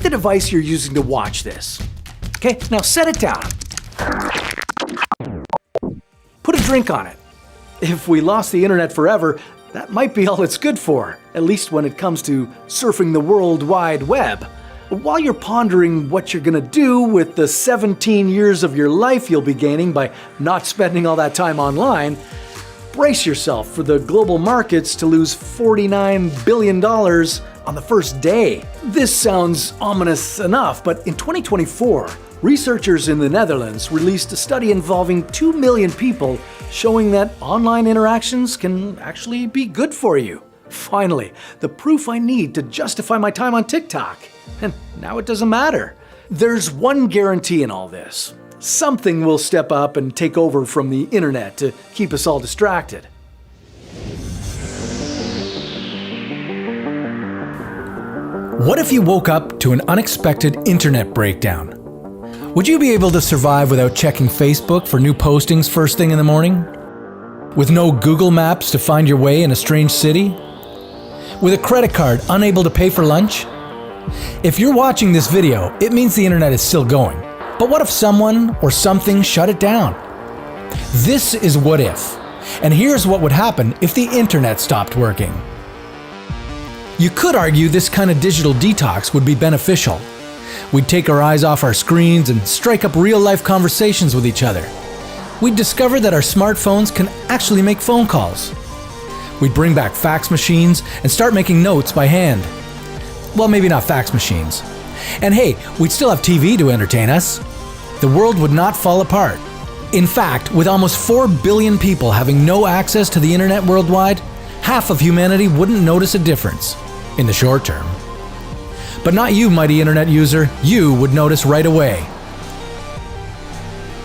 the device you're using to watch this. Okay, now set it down. Put a drink on it. If we lost the internet forever, that might be all it's good for, at least when it comes to surfing the World Wide Web. While you're pondering what you're gonna do with the 17 years of your life you'll be gaining by not spending all that time online, brace yourself for the global markets to lose $49 billion on the first day. This sounds ominous enough, but in 2024, researchers in the Netherlands released a study involving 2 million people showing that online interactions can actually be good for you. Finally, the proof I need to justify my time on TikTok. And now it doesn't matter. There's one guarantee in all this. Something will step up and take over from the internet to keep us all distracted. What if you woke up to an unexpected internet breakdown? Would you be able to survive without checking Facebook for new postings first thing in the morning? With no Google Maps to find your way in a strange city? With a credit card unable to pay for lunch? If you're watching this video, it means the internet is still going. But what if someone or something shut it down? This is What If, and here's what would happen if the internet stopped working. You could argue this kind of digital detox would be beneficial. We'd take our eyes off our screens and strike up real-life conversations with each other. We'd discover that our smartphones can actually make phone calls. We'd bring back fax machines and start making notes by hand. Well, maybe not fax machines. And hey, we'd still have TV to entertain us. The world would not fall apart. In fact, with almost 4 billion people having no access to the internet worldwide, half of humanity wouldn't notice a difference in the short term. But not you, mighty internet user. You would notice right away.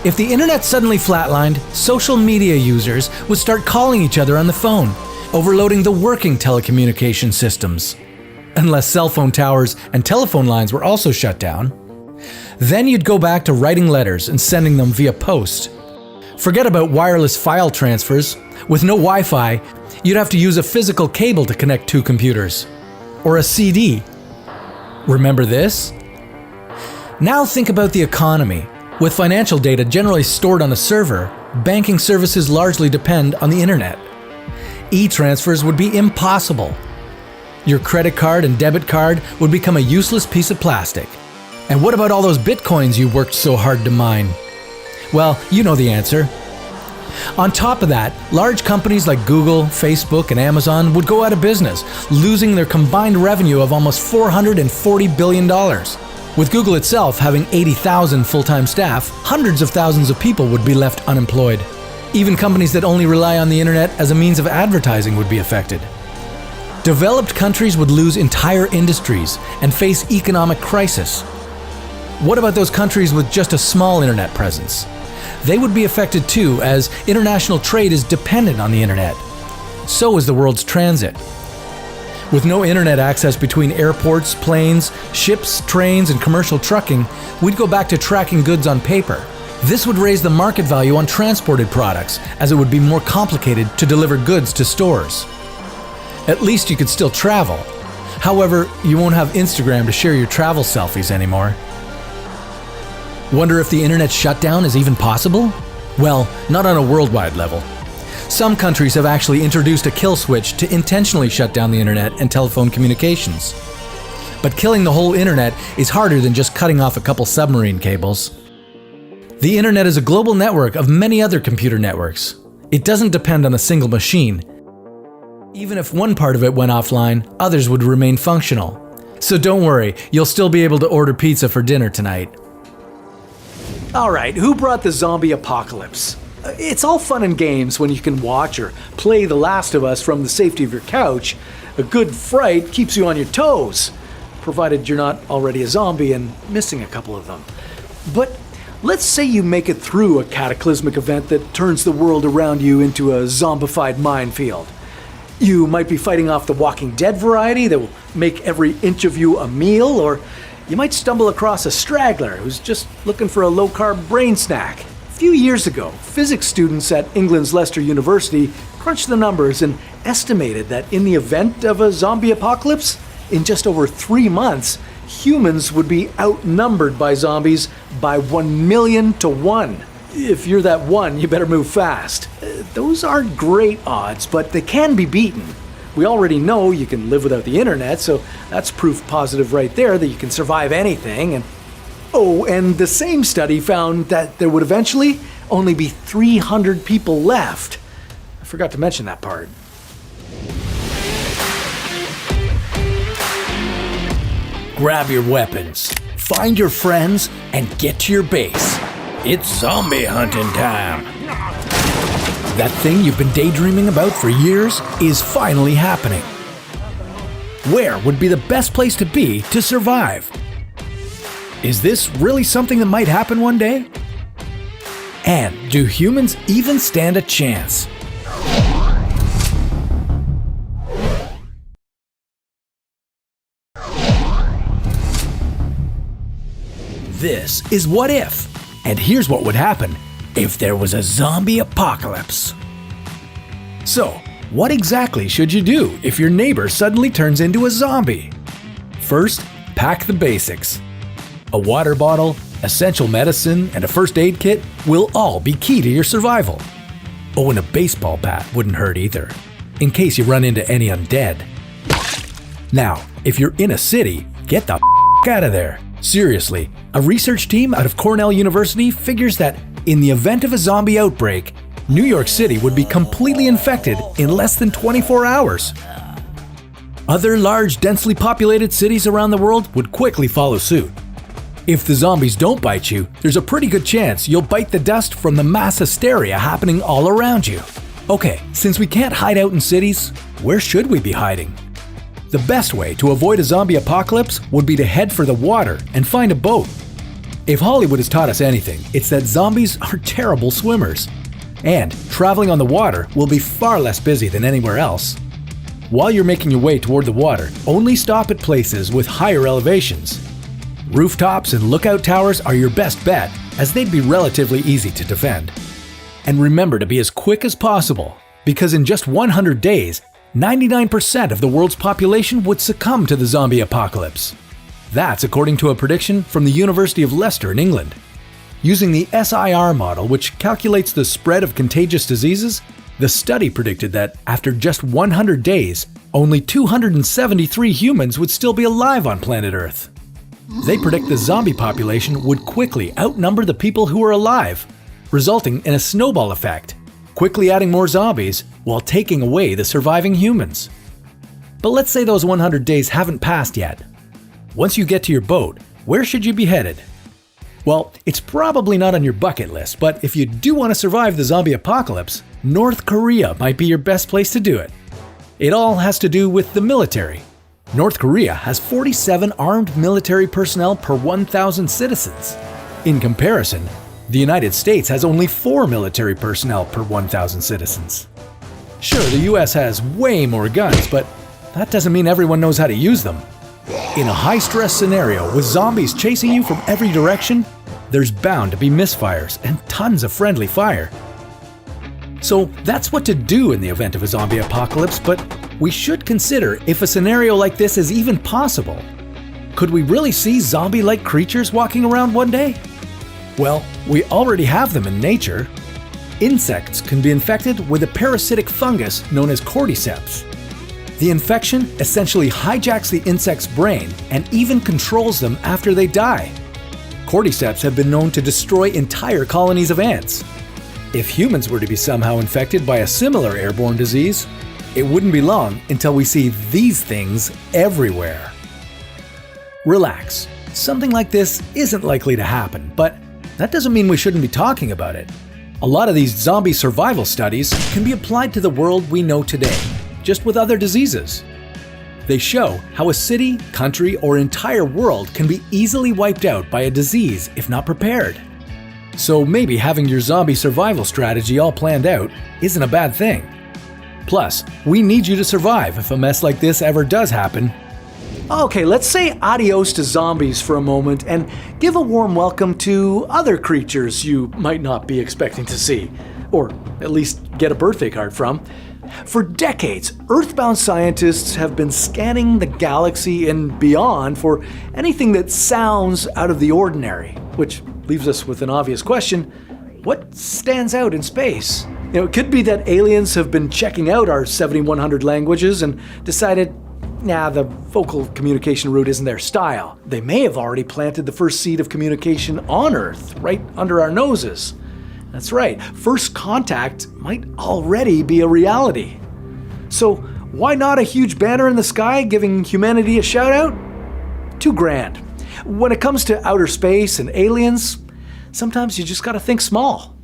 If the internet suddenly flatlined, social media users would start calling each other on the phone, overloading the working telecommunication systems. Unless cell phone towers and telephone lines were also shut down. Then you'd go back to writing letters and sending them via post. Forget about wireless file transfers. With no Wi-Fi, you'd have to use a physical cable to connect two computers. Or a CD. Remember this? Now think about the economy. With financial data generally stored on a server, banking services largely depend on the internet. E-transfers would be impossible. Your credit card and debit card would become a useless piece of plastic. And what about all those bitcoins you worked so hard to mine? Well, you know the answer. On top of that, large companies like Google, Facebook, and Amazon would go out of business, losing their combined revenue of almost $440 billion. With Google itself having 80,000 full-time staff, hundreds of thousands of people would be left unemployed. Even companies that only rely on the internet as a means of advertising would be affected. Developed countries would lose entire industries and face economic crisis. What about those countries with just a small internet presence? They would be affected too, as international trade is dependent on the internet. So is the world's transit. With no internet access between airports, planes, ships, trains, and commercial trucking, we'd go back to tracking goods on paper. This would raise the market value on transported products, as it would be more complicated to deliver goods to stores. At least you could still travel. However, you won't have Instagram to share your travel selfies anymore. Wonder if the internet shutdown is even possible? Well, not on a worldwide level. Some countries have actually introduced a kill switch to intentionally shut down the internet and telephone communications. But killing the whole internet is harder than just cutting off a couple submarine cables. The internet is a global network of many other computer networks. It doesn't depend on a single machine. Even if one part of it went offline, others would remain functional. So don't worry, you'll still be able to order pizza for dinner tonight. Alright, who brought the zombie apocalypse? It's all fun and games when you can watch or play The Last of Us from the safety of your couch. A good fright keeps you on your toes, provided you're not already a zombie and missing a couple of them. But let's say you make it through a cataclysmic event that turns the world around you into a zombified minefield. You might be fighting off the Walking Dead variety that will make every inch of you a meal, or you might stumble across a straggler who's just looking for a low-carb brain snack. A few years ago, physics students at England's Leicester University crunched the numbers and estimated that in the event of a zombie apocalypse, in just over 3 months, humans would be outnumbered by zombies by 1,000,000 to 1. If you're that one, you better move fast. Those aren't great odds, but they can be beaten. We already know you can live without the internet, so that's proof positive right there that you can survive anything. And the same study found that there would eventually only be 300 people left. I forgot to mention that part. Grab your weapons, find your friends, and get to your base. It's zombie hunting time. That thing you've been daydreaming about for years is finally happening. Where would be the best place to be to survive? Is this really something that might happen one day? And do humans even stand a chance? This is What If, and here's what would happen if there was a zombie apocalypse. So, what exactly should you do if your neighbor suddenly turns into a zombie? First, pack the basics. A water bottle, essential medicine, and a first aid kit will all be key to your survival. Oh, and a baseball bat wouldn't hurt either, in case you run into any undead. Now, if you're in a city, get the out of there. Seriously, a research team out of Cornell University figures that in the event of a zombie outbreak, New York City would be completely infected in less than 24 hours. Other large, densely populated cities around the world would quickly follow suit. If the zombies don't bite you, there's a pretty good chance you'll bite the dust from the mass hysteria happening all around you. Okay, since we can't hide out in cities, where should we be hiding? The best way to avoid a zombie apocalypse would be to head for the water and find a boat. If Hollywood has taught us anything, it's that zombies are terrible swimmers. And traveling on the water will be far less busy than anywhere else. While you're making your way toward the water, only stop at places with higher elevations. Rooftops and lookout towers are your best bet, as they'd be relatively easy to defend. And remember to be as quick as possible, because in just 100 days, 99% of the world's population would succumb to the zombie apocalypse. That's according to a prediction from the University of Leicester in England. Using the SIR model, which calculates the spread of contagious diseases, the study predicted that after just 100 days, only 273 humans would still be alive on planet Earth. They predict the zombie population would quickly outnumber the people who are alive, resulting in a snowball effect, quickly adding more zombies while taking away the surviving humans. But let's say those 100 days haven't passed yet. Once you get to your boat, where should you be headed? Well, it's probably not on your bucket list, but if you do want to survive the zombie apocalypse, North Korea might be your best place to do it. It all has to do with the military. North Korea has 47 armed military personnel per 1,000 citizens. In comparison, the United States has only 4 military personnel per 1,000 citizens. Sure, the US has way more guns, but that doesn't mean everyone knows how to use them. In a high-stress scenario with zombies chasing you from every direction, there's bound to be misfires and tons of friendly fire. So that's what to do in the event of a zombie apocalypse, but we should consider if a scenario like this is even possible. Could we really see zombie-like creatures walking around one day? Well, we already have them in nature. Insects can be infected with a parasitic fungus known as cordyceps. The infection essentially hijacks the insect's brain and even controls them after they die. Cordyceps have been known to destroy entire colonies of ants. If humans were to be somehow infected by a similar airborne disease, it wouldn't be long until we see these things everywhere. Relax. Something like this isn't likely to happen, but that doesn't mean we shouldn't be talking about it. A lot of these zombie survival studies can be applied to the world we know today, just with other diseases. They show how a city, country, or entire world can be easily wiped out by a disease if not prepared. So maybe having your zombie survival strategy all planned out isn't a bad thing. Plus, we need you to survive if a mess like this ever does happen. Okay, let's say adios to zombies for a moment and give a warm welcome to other creatures you might not be expecting to see. or at least get a birthday card from. For decades, Earthbound scientists have been scanning the galaxy and beyond for anything that sounds out of the ordinary, which leaves us with an obvious question: what stands out in space? It could be that aliens have been checking out our 7,100 languages and decided, the vocal communication route isn't their style. They may have already planted the first seed of communication on Earth, right under our noses. That's right, first contact might already be a reality. So why not a huge banner in the sky giving humanity a shout out? Too grand. When it comes to outer space and aliens, sometimes you just gotta think small.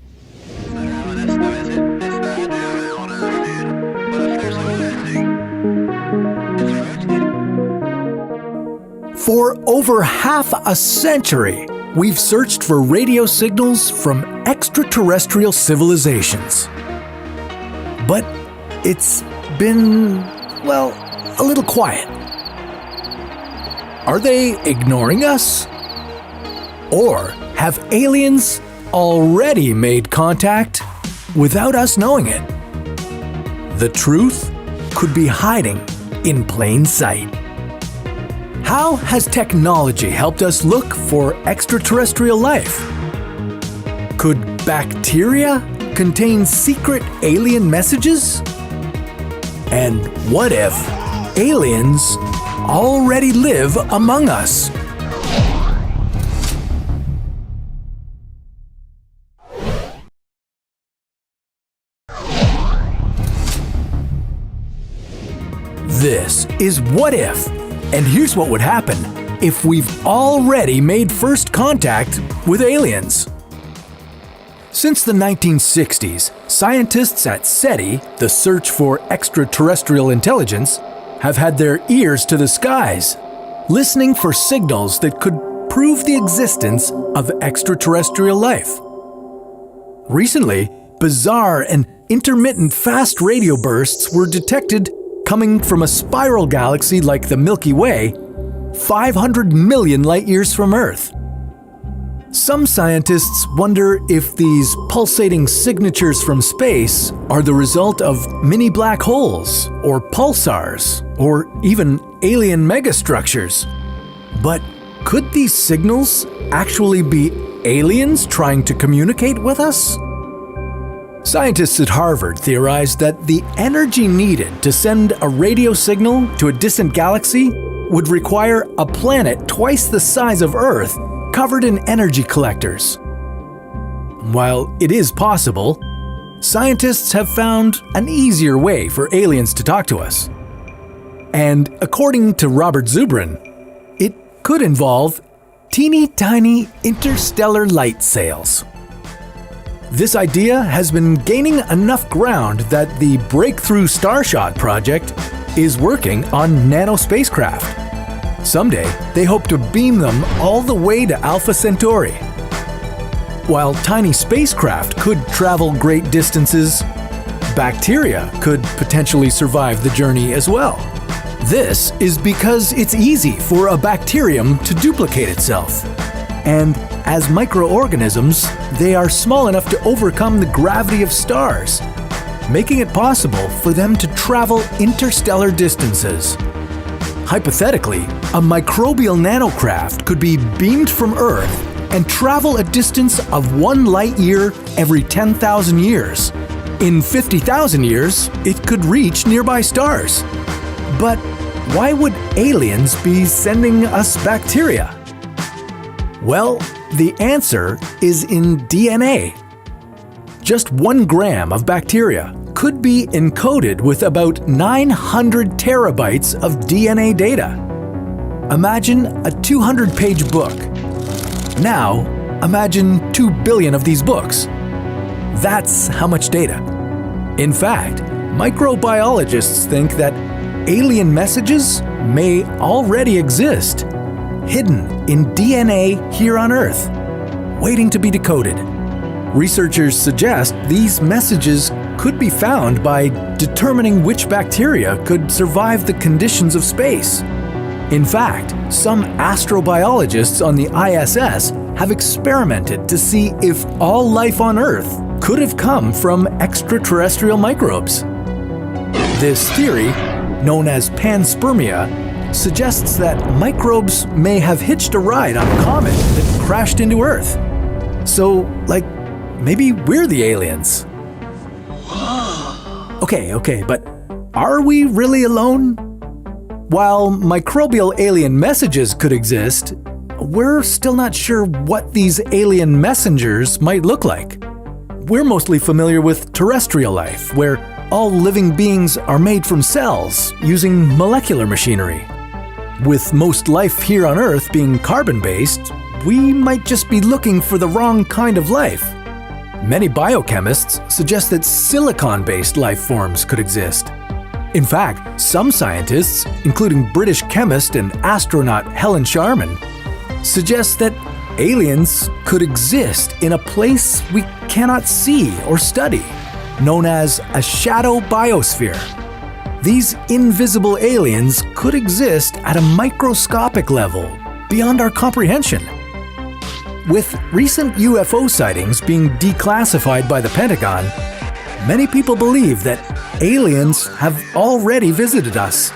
For over half a century, we've searched for radio signals from extraterrestrial civilizations. But it's been, a little quiet. Are they ignoring us? Or have aliens already made contact without us knowing it? The truth could be hiding in plain sight. How has technology helped us look for extraterrestrial life? Could bacteria contain secret alien messages? And what if aliens already live among us? This is What If? And here's what would happen if we've already made first contact with aliens. Since the 1960s, scientists at SETI, the Search for Extraterrestrial Intelligence, have had their ears to the skies, listening for signals that could prove the existence of extraterrestrial life. Recently, bizarre and intermittent fast radio bursts were detected coming from a spiral galaxy like the Milky Way, 500 million light-years from Earth. Some scientists wonder if these pulsating signatures from space are the result of mini black holes, or pulsars, or even alien megastructures. But could these signals actually be aliens trying to communicate with us? Scientists at Harvard theorized that the energy needed to send a radio signal to a distant galaxy would require a planet twice the size of Earth covered in energy collectors. While it is possible, scientists have found an easier way for aliens to talk to us. And according to Robert Zubrin, it could involve teeny tiny interstellar light sails. This idea has been gaining enough ground that the Breakthrough Starshot project is working on nano spacecraft. Someday, they hope to beam them all the way to Alpha Centauri. While tiny spacecraft could travel great distances, bacteria could potentially survive the journey as well. This is because it's easy for a bacterium to duplicate itself. And as microorganisms, they are small enough to overcome the gravity of stars, making it possible for them to travel interstellar distances. Hypothetically, a microbial nanocraft could be beamed from Earth and travel a distance of 1 light-year every 10,000 years. In 50,000 years, it could reach nearby stars. But why would aliens be sending us bacteria? Well, the answer is in DNA. Just 1 gram of bacteria could be encoded with about 900 terabytes of DNA data. Imagine a 200-page book. Now, imagine 2 billion of these books. That's how much data. In fact, microbiologists think that alien messages may already exist, hidden in DNA here on Earth, waiting to be decoded. Researchers suggest these messages could be found by determining which bacteria could survive the conditions of space. In fact, some astrobiologists on the ISS have experimented to see if all life on Earth could have come from extraterrestrial microbes. This theory, known as panspermia, suggests that microbes may have hitched a ride on a comet that crashed into Earth. So, maybe we're the aliens. Okay, but are we really alone? While microbial alien messages could exist, we're still not sure what these alien messengers might look like. We're mostly familiar with terrestrial life, where all living beings are made from cells using molecular machinery. With most life here on Earth being carbon-based, we might just be looking for the wrong kind of life. Many biochemists suggest that silicon-based life forms could exist. In fact, some scientists, including British chemist and astronaut Helen Sharman, suggest that aliens could exist in a place we cannot see or study, known as a shadow biosphere. These invisible aliens could exist at a microscopic level, beyond our comprehension. With recent UFO sightings being declassified by the Pentagon, many people believe that aliens have already visited us.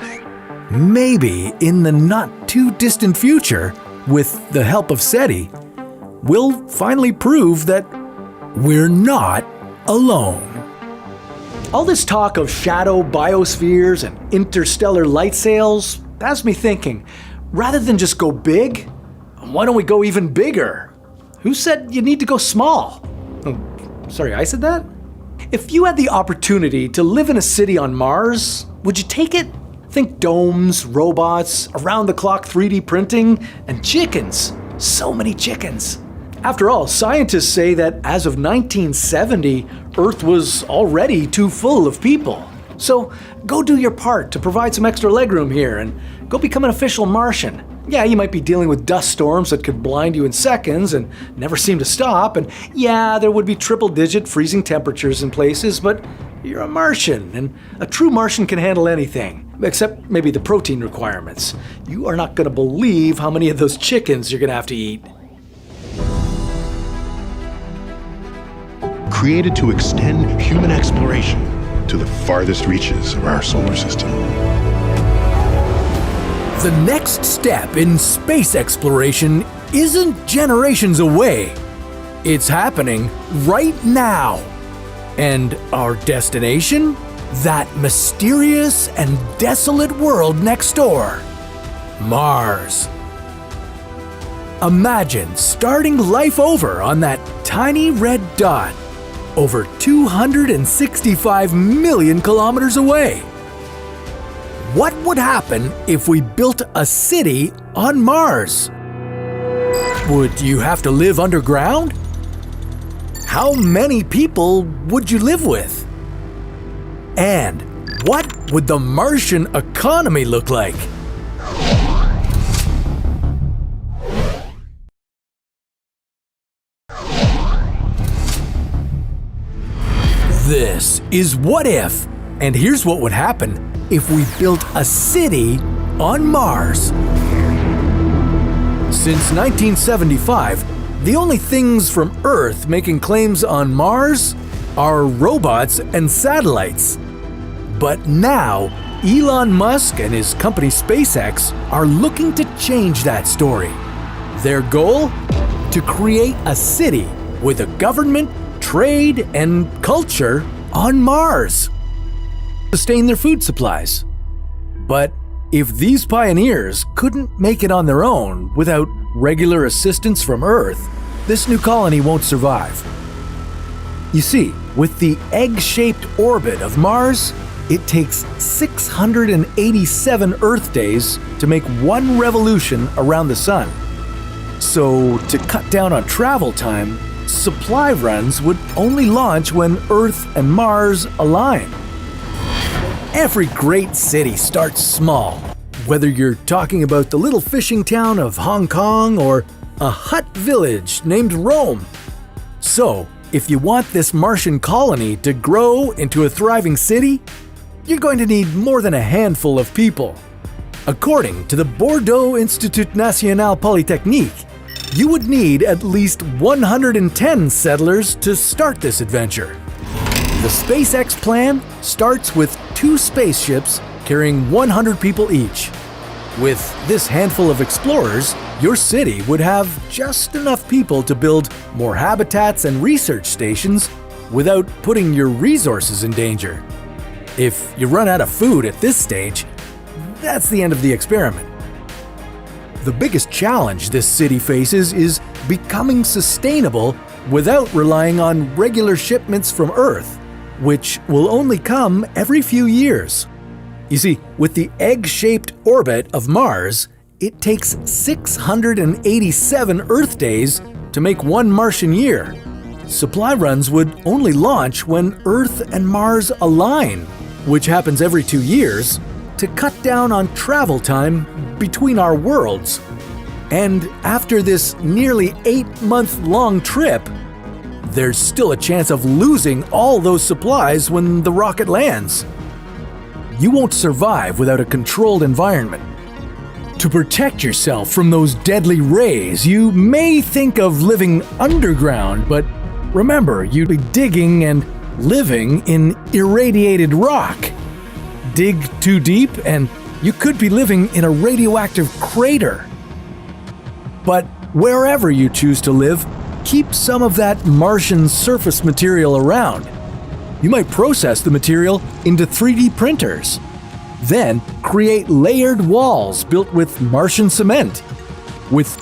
Maybe in the not-too-distant future, with the help of SETI, we'll finally prove that we're not alone. All this talk of shadow biospheres and interstellar light sails has me thinking, rather than just go big, why don't we go even bigger? Who said you need to go small? Oh, sorry, I said that? If you had the opportunity to live in a city on Mars, would you take it? Think domes, robots, around-the-clock 3D printing, and chickens. So many chickens. After all, scientists say that as of 1970, Earth was already too full of people. So go do your part to provide some extra legroom here and go become an official Martian. Yeah, you might be dealing with dust storms that could blind you in seconds and never seem to stop, and yeah, there would be triple-digit freezing temperatures in places, but you're a Martian, and a true Martian can handle anything, except maybe the protein requirements. You are not going to believe how many of those chickens you're going to have to eat. Created to extend human exploration to the farthest reaches of our solar system. The next step in space exploration isn't generations away. It's happening right now. And our destination? That mysterious and desolate world next door. Mars. Imagine starting life over on that tiny red dot, over 265 million kilometers away. What would happen if we built a city on Mars? Would you have to live underground? How many people would you live with? And what would the Martian economy look like? This is What If, and here's what would happen if we built a city on Mars. Since 1975, the only things from Earth making claims on Mars are robots and satellites. But now, Elon Musk and his company SpaceX are looking to change that story. Their goal? To create a city with a government, trade, and culture on Mars. Sustain their food supplies. But if these pioneers couldn't make it on their own without regular assistance from Earth, this new colony won't survive. You see, with the egg-shaped orbit of Mars, it takes 687 Earth days to make one revolution around the Sun. So, to cut down on travel time, supply runs would only launch when Earth and Mars align. Every great city starts small, whether you're talking about the little fishing town of Hong Kong or a hut village named Rome. So, if you want this Martian colony to grow into a thriving city, you're going to need more than a handful of people. According to the Bordeaux Institut National Polytechnique, You would need at least 110 settlers to start this adventure. The SpaceX plan starts with 2 spaceships carrying 100 people each. With this handful of explorers, your city would have just enough people to build more habitats and research stations without putting your resources in danger. If you run out of food at this stage, that's the end of the experiment. The biggest challenge this city faces is becoming sustainable without relying on regular shipments from Earth, which will only come every few years. You see, with the egg-shaped orbit of Mars, it takes 687 Earth days to make one Martian year. Supply runs would only launch when Earth and Mars align, which happens every 2 years, to cut down on travel time between our worlds. And after this nearly 8-month-long trip, there's still a chance of losing all those supplies when the rocket lands. You won't survive without a controlled environment. To protect yourself from those deadly rays, you may think of living underground, but remember, you'd be digging and living in irradiated rock. Dig too deep and you could be living in a radioactive crater. But wherever you choose to live, keep some of that Martian surface material around. You might process the material into 3D printers. Then create layered walls built with Martian cement. With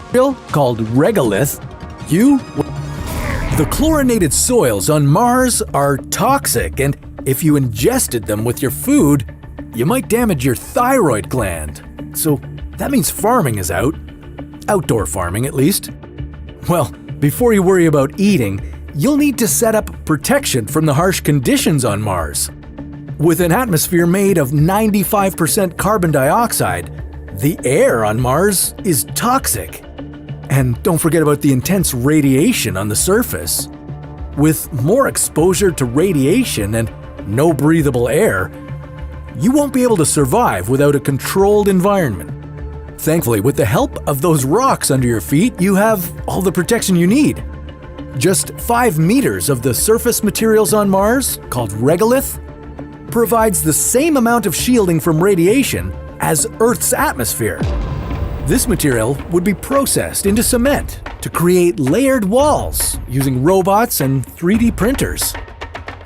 material called regolith, The chlorinated soils on Mars are toxic, and if you ingested them with your food, you might damage your thyroid gland. So that means farming is out. Outdoor farming, at least. Well, before you worry about eating, you'll need to set up protection from the harsh conditions on Mars. With an atmosphere made of 95% carbon dioxide, the air on Mars is toxic. And don't forget about the intense radiation on the surface. With more exposure to radiation and no breathable air, you won't be able to survive without a controlled environment. Thankfully, with the help of those rocks under your feet, you have all the protection you need. Just 5 meters of the surface materials on Mars, called regolith, provides the same amount of shielding from radiation as Earth's atmosphere. This material would be processed into cement to create layered walls using robots and 3D printers.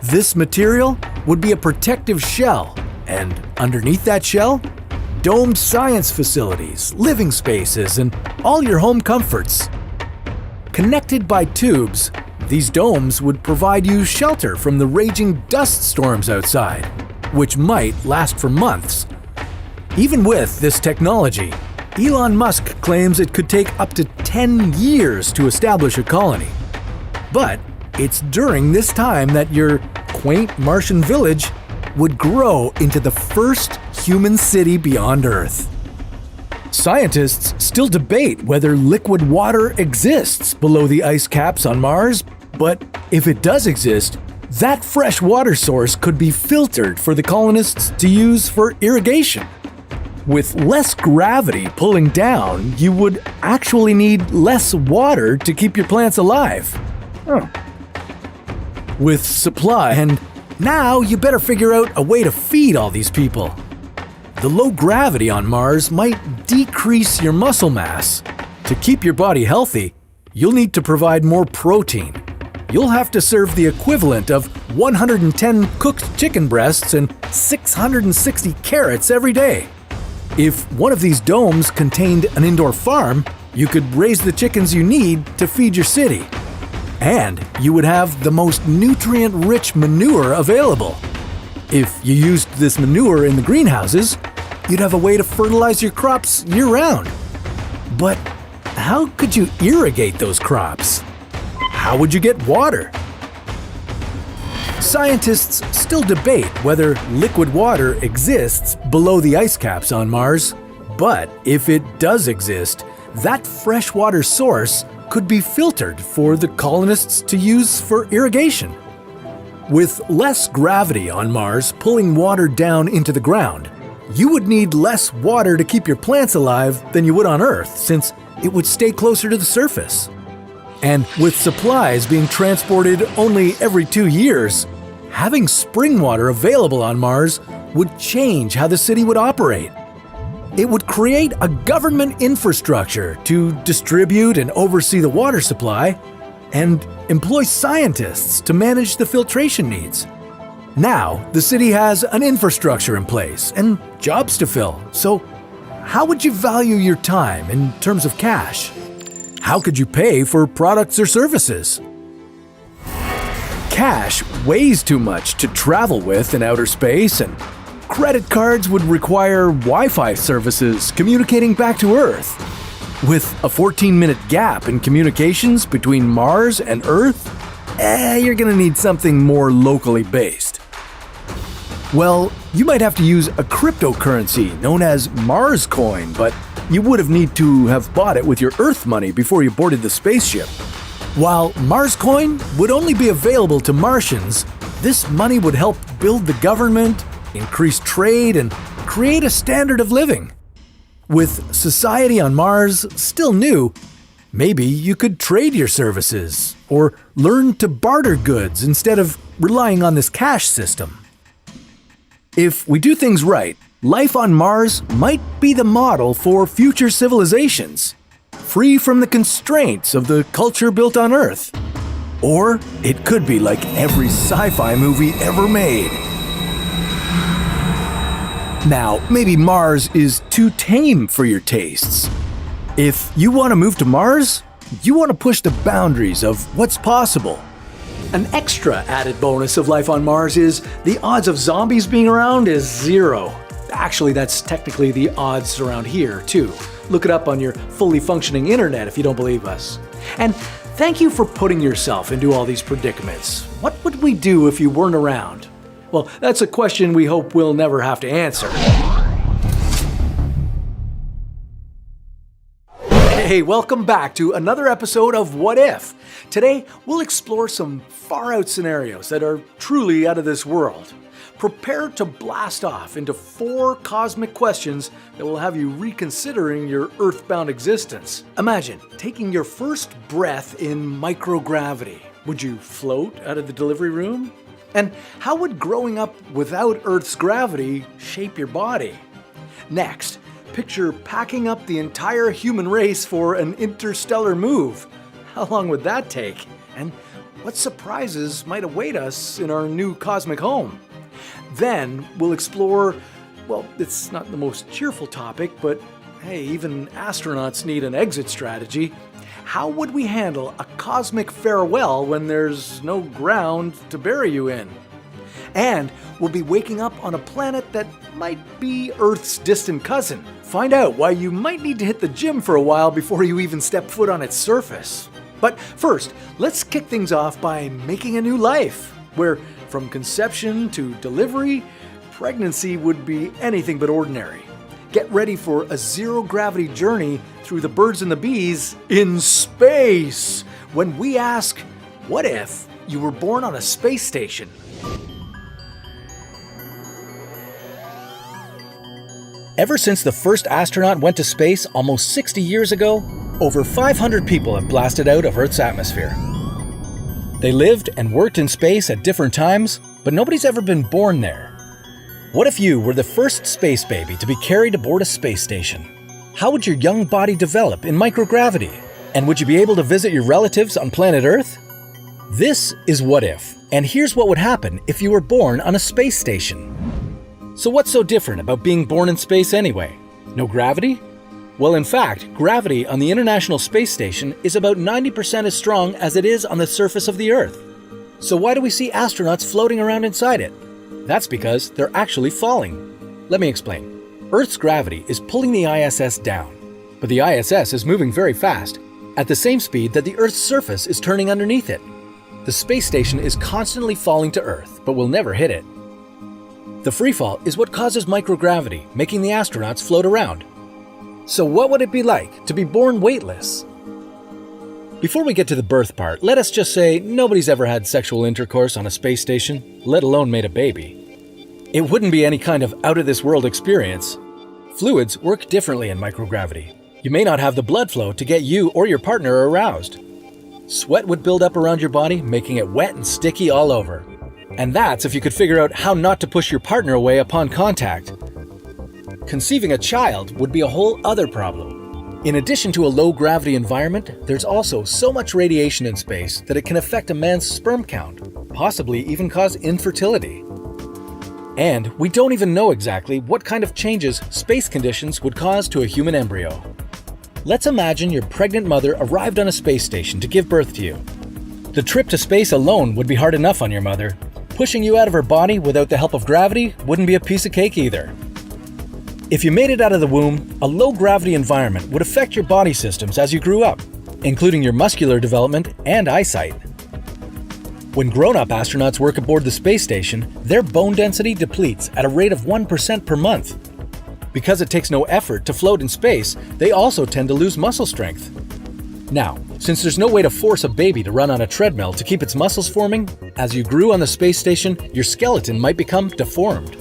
This material would be a protective shell, and underneath that shell, domed science facilities, living spaces, and all your home comforts. Connected by tubes, these domes would provide you shelter from the raging dust storms outside, which might last for months. Even with this technology, Elon Musk claims it could take up to 10 years to establish a colony. But it's during this time that your quaint Martian village would grow into the first human city beyond Earth. Scientists still debate whether liquid water exists below the ice caps on Mars, but if it does exist, that fresh water source could be filtered for the colonists to use for irrigation. With less gravity pulling down, you would actually need less water to keep your plants alive. With supply, and now you better figure out a way to feed all these people. The low gravity on Mars might decrease your muscle mass. To keep your body healthy, you'll need to provide more protein. You'll have to serve the equivalent of 110 cooked chicken breasts and 660 carrots every day. If one of these domes contained an indoor farm, you could raise the chickens you need to feed your city. And you would have the most nutrient-rich manure available. If you used this manure in the greenhouses, you'd have a way to fertilize your crops year-round. But how could you irrigate those crops? How would you get water? Scientists still debate whether liquid water exists below the ice caps on Mars, but if it does exist, that freshwater source could be filtered for the colonists to use for irrigation. With less gravity on Mars pulling water down into the ground, you would need less water to keep your plants alive than you would on Earth, since it would stay closer to the surface. And with supplies being transported only every 2 years, having spring water available on Mars would change how the city would operate. It would create a government infrastructure to distribute and oversee the water supply and employ scientists to manage the filtration needs. Now, the city has an infrastructure in place and jobs to fill, so how would you value your time in terms of cash? How could you pay for products or services? Cash weighs too much to travel with in outer space, and credit cards would require Wi-Fi services communicating back to Earth. With a 14-minute gap in communications between Mars and Earth, you're gonna need something more locally based. Well, you might have to use a cryptocurrency known as Mars coin, but you would have need to have bought it with your Earth money before you boarded the spaceship. While Mars coin would only be available to Martians, this money would help build the government, increase trade, and create a standard of living. With society on Mars still new, maybe you could trade your services or learn to barter goods instead of relying on this cash system. If we do things right, life on Mars might be the model for future civilizations, free from the constraints of the culture built on Earth. Or it could be like every sci-fi movie ever made. Now, maybe Mars is too tame for your tastes. If you want to move to Mars, you want to push the boundaries of what's possible. An extra added bonus of life on Mars is the odds of zombies being around is 0. Actually, that's technically the odds around here, too. Look it up on your fully functioning internet if you don't believe us. And thank you for putting yourself into all these predicaments. What would we do if you weren't around? Well, that's a question we hope we'll never have to answer. Hey, welcome back to another episode of What If? Today, we'll explore some far-out scenarios that are truly out of this world. Prepare to blast off into 4 cosmic questions that will have you reconsidering your earthbound existence. Imagine taking your first breath in microgravity. Would you float out of the delivery room? And how would growing up without Earth's gravity shape your body? Next, picture packing up the entire human race for an interstellar move. How long would that take? And what surprises might await us in our new cosmic home? Then we'll explore, well, it's not the most cheerful topic, but hey, even astronauts need an exit strategy. How would we handle a cosmic farewell when there's no ground to bury you in? And we'll be waking up on a planet that might be Earth's distant cousin. Find out why you might need to hit the gym for a while before you even step foot on its surface. But first, let's kick things off by making a new life, where from conception to delivery, pregnancy would be anything but ordinary. Get ready for a zero-gravity journey through the birds and the bees in space, when we ask, what if you were born on a space station? Ever since the first astronaut went to space almost 60 years ago, over 500 people have blasted out of Earth's atmosphere. They lived and worked in space at different times, but nobody's ever been born there. What if you were the first space baby to be carried aboard a space station? How would your young body develop in microgravity? And would you be able to visit your relatives on planet Earth? This is What If, and here's what would happen if you were born on a space station. So what's so different about being born in space anyway? No gravity? Well, in fact, gravity on the International Space Station is about 90% as strong as it is on the surface of the Earth. So why do we see astronauts floating around inside it? That's because they're actually falling. Let me explain. Earth's gravity is pulling the ISS down, but the ISS is moving very fast, at the same speed that the Earth's surface is turning underneath it. The space station is constantly falling to Earth, but will never hit it. The freefall is what causes microgravity, making the astronauts float around. So what would it be like to be born weightless? Before we get to the birth part, let us just say nobody's ever had sexual intercourse on a space station, let alone made a baby. It wouldn't be any kind of out-of-this-world experience. Fluids work differently in microgravity. You may not have the blood flow to get you or your partner aroused. Sweat would build up around your body, making it wet and sticky all over. And that's if you could figure out how not to push your partner away upon contact. Conceiving a child would be a whole other problem. In addition to a low-gravity environment, there's also so much radiation in space that it can affect a man's sperm count, possibly even cause infertility. And we don't even know exactly what kind of changes space conditions would cause to a human embryo. Let's imagine your pregnant mother arrived on a space station to give birth to you. The trip to space alone would be hard enough on your mother. Pushing you out of her body without the help of gravity wouldn't be a piece of cake either. If you made it out of the womb, a low-gravity environment would affect your body systems as you grew up, including your muscular development and eyesight. When grown-up astronauts work aboard the space station, their bone density depletes at a rate of 1% per month. Because it takes no effort to float in space, they also tend to lose muscle strength. Now, since there's no way to force a baby to run on a treadmill to keep its muscles forming, as you grew on the space station, your skeleton might become deformed.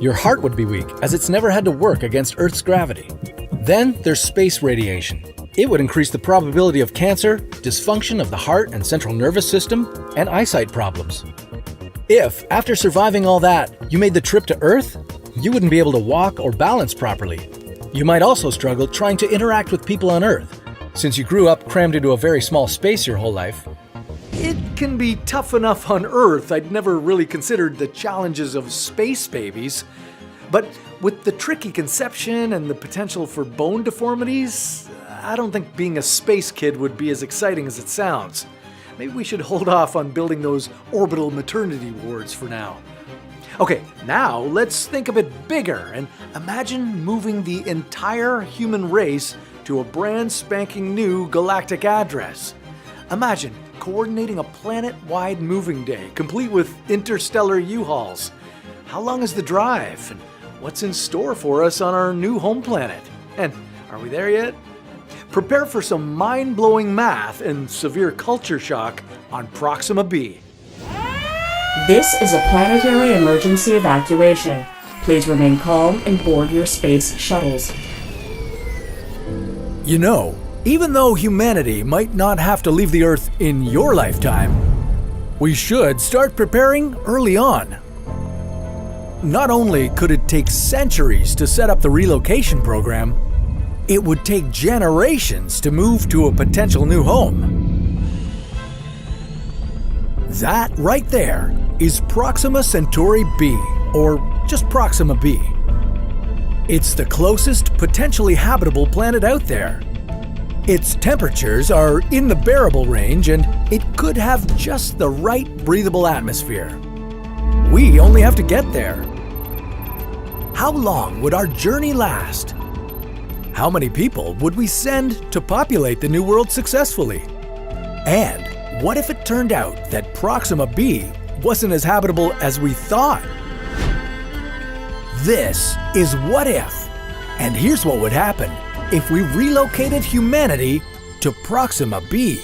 Your heart would be weak, as it's never had to work against Earth's gravity. Then there's space radiation. It would increase the probability of cancer, dysfunction of the heart and central nervous system, and eyesight problems. If, after surviving all that, you made the trip to Earth, you wouldn't be able to walk or balance properly. You might also struggle trying to interact with people on Earth, since you grew up crammed into a very small space your whole life. It can be tough enough on Earth. I'd never really considered the challenges of space babies. But with the tricky conception and the potential for bone deformities, I don't think being a space kid would be as exciting as it sounds. Maybe we should hold off on building those orbital maternity wards for now. Okay, now let's think a bit bigger and imagine moving the entire human race to a brand spanking new galactic address. Imagine coordinating a planet-wide moving day, complete with interstellar U-Hauls. How long is the drive? And what's in store for us on our new home planet? And are we there yet? Prepare for some mind-blowing math and severe culture shock on Proxima B. This is a planetary emergency evacuation. Please remain calm and board your space shuttles. You know, even though humanity might not have to leave the Earth in your lifetime, we should start preparing early on. Not only could it take centuries to set up the relocation program, it would take generations to move to a potential new home. That right there is Proxima Centauri B, or just Proxima B. It's the closest potentially habitable planet out there. Its temperatures are in the bearable range and it could have just the right breathable atmosphere. We only have to get there. How long would our journey last? How many people would we send to populate the new world successfully? And what if it turned out that Proxima B wasn't as habitable as we thought? This is What If, and here's what would happen if we relocated humanity to Proxima B.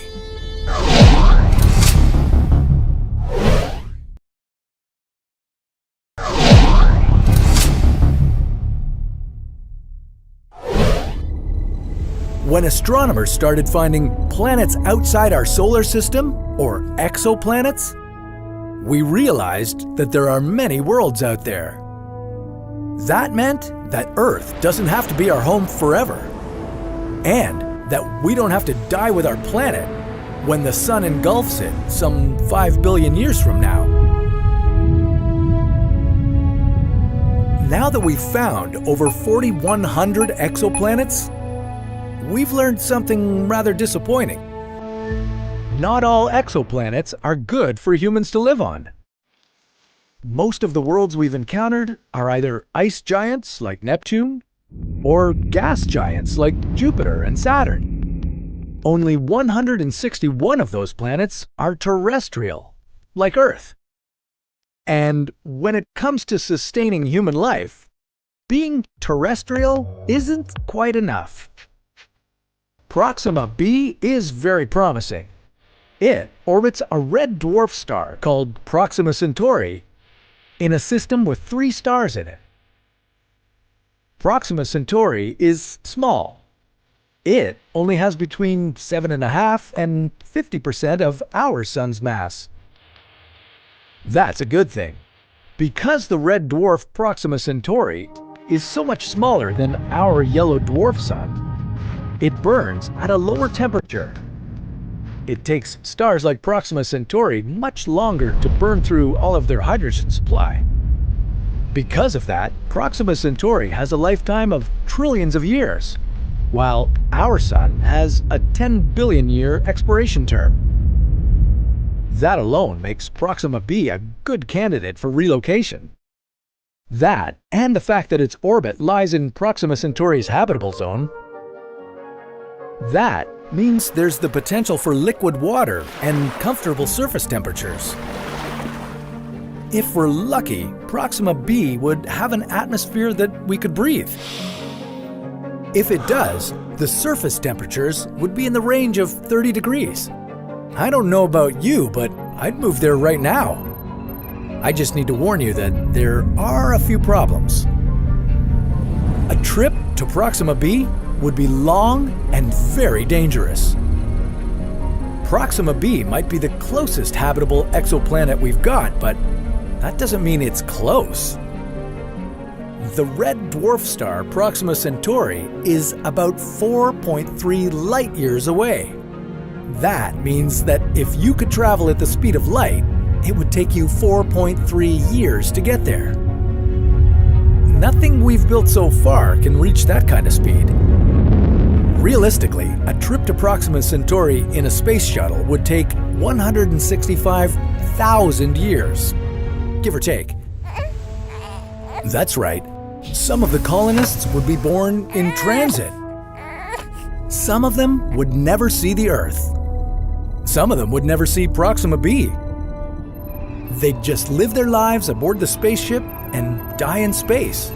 When astronomers started finding planets outside our solar system, or exoplanets, we realized that there are many worlds out there. That meant that Earth doesn't have to be our home forever, and that we don't have to die with our planet when the sun engulfs it some 5 billion years from now. Now that we've found over 4,100 exoplanets, we've learned something rather disappointing. Not all exoplanets are good for humans to live on. Most of the worlds we've encountered are either ice giants like Neptune or gas giants like Jupiter and Saturn. Only 161 of those planets are terrestrial, like Earth. And when it comes to sustaining human life, being terrestrial isn't quite enough. Proxima B is very promising. It orbits a red dwarf star called Proxima Centauri in a system with 3 stars in it. Proxima Centauri is small, It only has between 7.5 and 50% of our sun's mass. That's a good thing, because the red dwarf Proxima Centauri is so much smaller than our yellow dwarf sun. It burns at a lower temperature. It takes stars like Proxima Centauri much longer to burn through all of their hydrogen supply. Because of that, Proxima Centauri has a lifetime of trillions of years, while our sun has a 10 billion year expiration term. That alone makes Proxima b a good candidate for relocation. That, and the fact that its orbit lies in Proxima Centauri's habitable zone, that means there's the potential for liquid water and comfortable surface temperatures. If we're lucky, Proxima b would have an atmosphere that we could breathe. If it does, the surface temperatures would be in the range of 30 degrees. I don't know about you, but I'd move there right now. I just need to warn you that there are a few problems. A trip to Proxima b would be long and very dangerous. Proxima b might be the closest habitable exoplanet we've got, but that doesn't mean it's close. The red dwarf star Proxima Centauri is about 4.3 light years away. That means that if you could travel at the speed of light, it would take you 4.3 years to get there. Nothing we've built so far can reach that kind of speed. Realistically, a trip to Proxima Centauri in a space shuttle would take 165,000 years, give or take. That's right. Some of the colonists would be born in transit. Some of them would never see the Earth. Some of them would never see Proxima b. They'd just live their lives aboard the spaceship and die in space.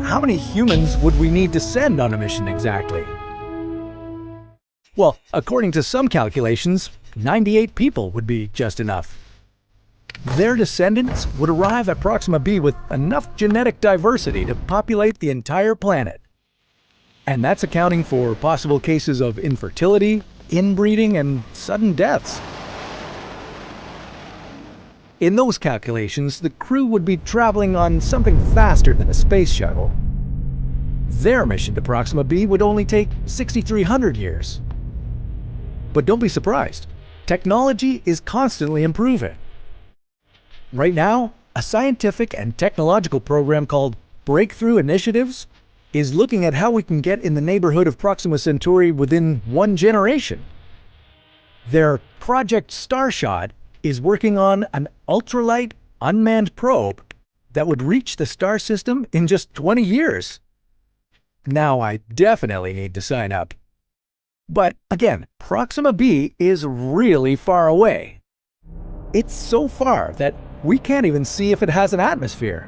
How many humans would we need to send on a mission exactly? Well, according to some calculations, 98 people would be just enough. Their descendants would arrive at Proxima b with enough genetic diversity to populate the entire planet. And that's accounting for possible cases of infertility, inbreeding, and sudden deaths. In those calculations, the crew would be traveling on something faster than a space shuttle. Their mission to Proxima b would only take 6,300 years. But don't be surprised. Technology is constantly improving. Right now, a scientific and technological program called Breakthrough Initiatives is looking at how we can get in the neighborhood of Proxima Centauri within 1 generation. Their Project Starshot is working on an ultralight, unmanned probe that would reach the star system in just 20 years. Now I definitely need to sign up. But again, Proxima b is really far away. It's so far that we can't even see if it has an atmosphere.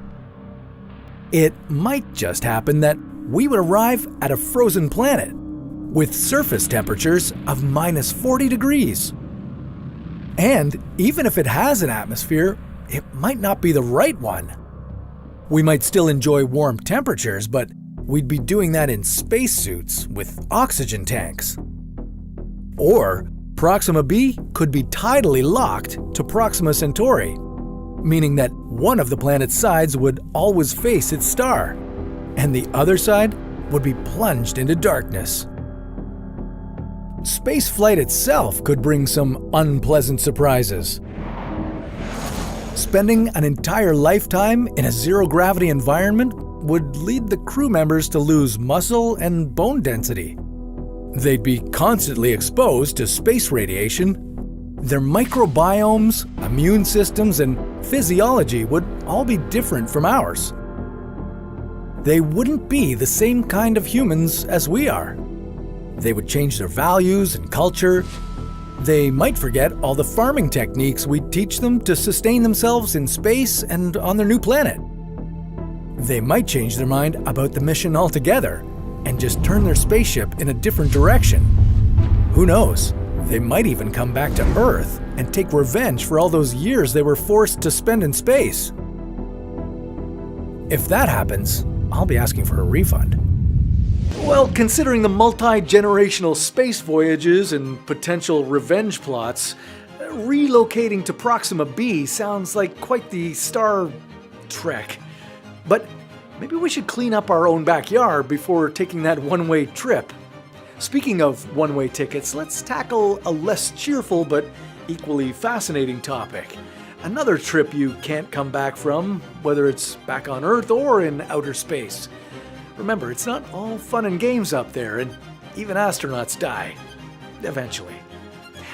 It might just happen that we would arrive at a frozen planet with surface temperatures of -40 degrees. And even if it has an atmosphere, it might not be the right one. We might still enjoy warm temperatures, but we'd be doing that in spacesuits with oxygen tanks. Or Proxima b could be tidally locked to Proxima Centauri, meaning that one of the planet's sides would always face its star, and the other side would be plunged into darkness. Spaceflight itself could bring some unpleasant surprises. Spending an entire lifetime in a zero-gravity environment would lead the crew members to lose muscle and bone density. They'd be constantly exposed to space radiation. Their microbiomes, immune systems, and physiology would all be different from ours. They wouldn't be the same kind of humans as we are. They would change their values and culture. They might forget all the farming techniques we teach them to sustain themselves in space and on their new planet. They might change their mind about the mission altogether and just turn their spaceship in a different direction. Who knows? They might even come back to Earth and take revenge for all those years they were forced to spend in space. If that happens, I'll be asking for a refund. Well, considering the multi-generational space voyages and potential revenge plots, relocating to Proxima B sounds like quite the Star Trek. But maybe we should clean up our own backyard before taking that one-way trip. Speaking of one-way tickets, let's tackle a less cheerful but equally fascinating topic. Another trip you can't come back from, whether it's back on Earth or in outer space. Remember, it's not all fun and games up there, and even astronauts die. Eventually.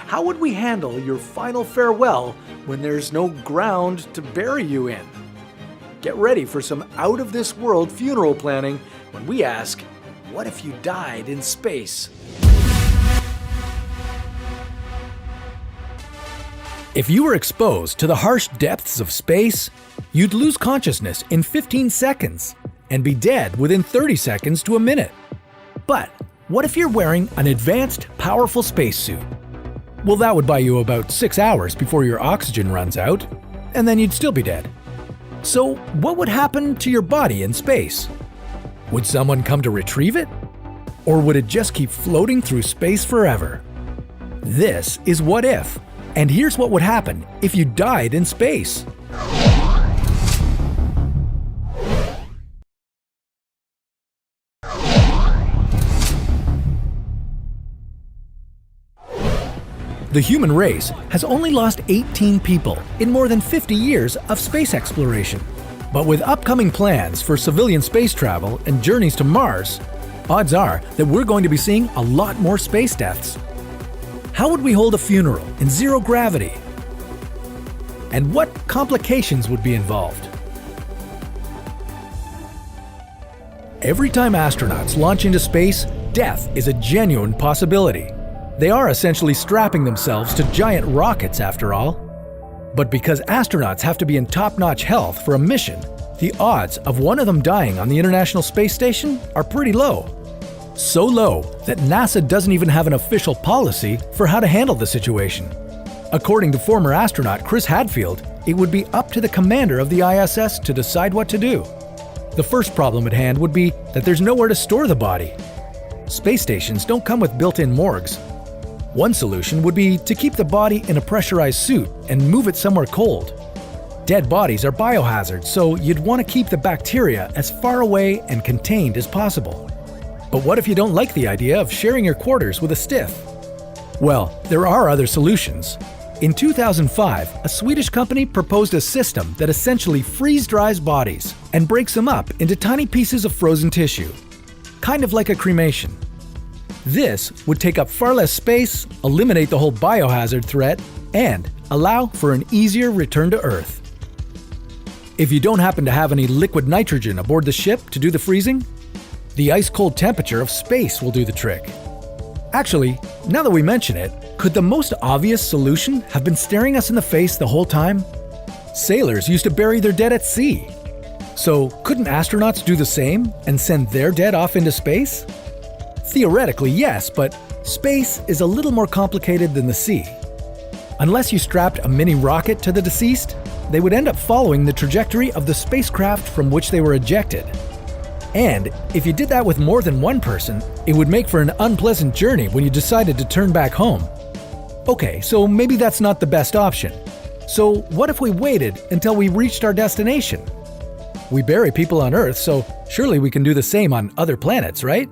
How would we handle your final farewell when there's no ground to bury you in? Get ready for some out-of-this-world funeral planning when we ask, what if you died in space? If you were exposed to the harsh depths of space, you'd lose consciousness in 15 seconds and be dead within 30 seconds to a minute. But what if you're wearing an advanced, powerful spacesuit? Well, that would buy you about 6 hours before your oxygen runs out, and then you'd still be dead. So what would happen to your body in space? Would someone come to retrieve it? Or would it just keep floating through space forever? This is What If, and here's what would happen if you died in space. The human race has only lost 18 people in more than 50 years of space exploration. But with upcoming plans for civilian space travel and journeys to Mars, odds are that we're going to be seeing a lot more space deaths. How would we hold a funeral in zero gravity? And what complications would be involved? Every time astronauts launch into space, death is a genuine possibility. They are essentially strapping themselves to giant rockets after all. But because astronauts have to be in top-notch health for a mission, the odds of one of them dying on the International Space Station are pretty low. So low that NASA doesn't even have an official policy for how to handle the situation. According to former astronaut Chris Hadfield, it would be up to the commander of the ISS to decide what to do. The first problem at hand would be that there's nowhere to store the body. Space stations don't come with built-in morgues. One solution would be to keep the body in a pressurized suit and move it somewhere cold. Dead bodies are biohazards, so you'd want to keep the bacteria as far away and contained as possible. But what if you don't like the idea of sharing your quarters with a stiff? Well, there are other solutions. In 2005, a Swedish company proposed a system that essentially freeze-dries bodies and breaks them up into tiny pieces of frozen tissue, kind of like a cremation. This would take up far less space, eliminate the whole biohazard threat, and allow for an easier return to Earth. If you don't happen to have any liquid nitrogen aboard the ship to do the freezing, the ice-cold temperature of space will do the trick. Actually, now that we mention it, could the most obvious solution have been staring us in the face the whole time? Sailors used to bury their dead at sea. So couldn't astronauts do the same and send their dead off into space? Theoretically, yes, but space is a little more complicated than the sea. Unless you strapped a mini rocket to the deceased, they would end up following the trajectory of the spacecraft from which they were ejected. And if you did that with more than one person, it would make for an unpleasant journey when you decided to turn back home. Okay, so maybe that's not the best option. So what if we waited until we reached our destination? We bury people on Earth, so surely we can do the same on other planets, right?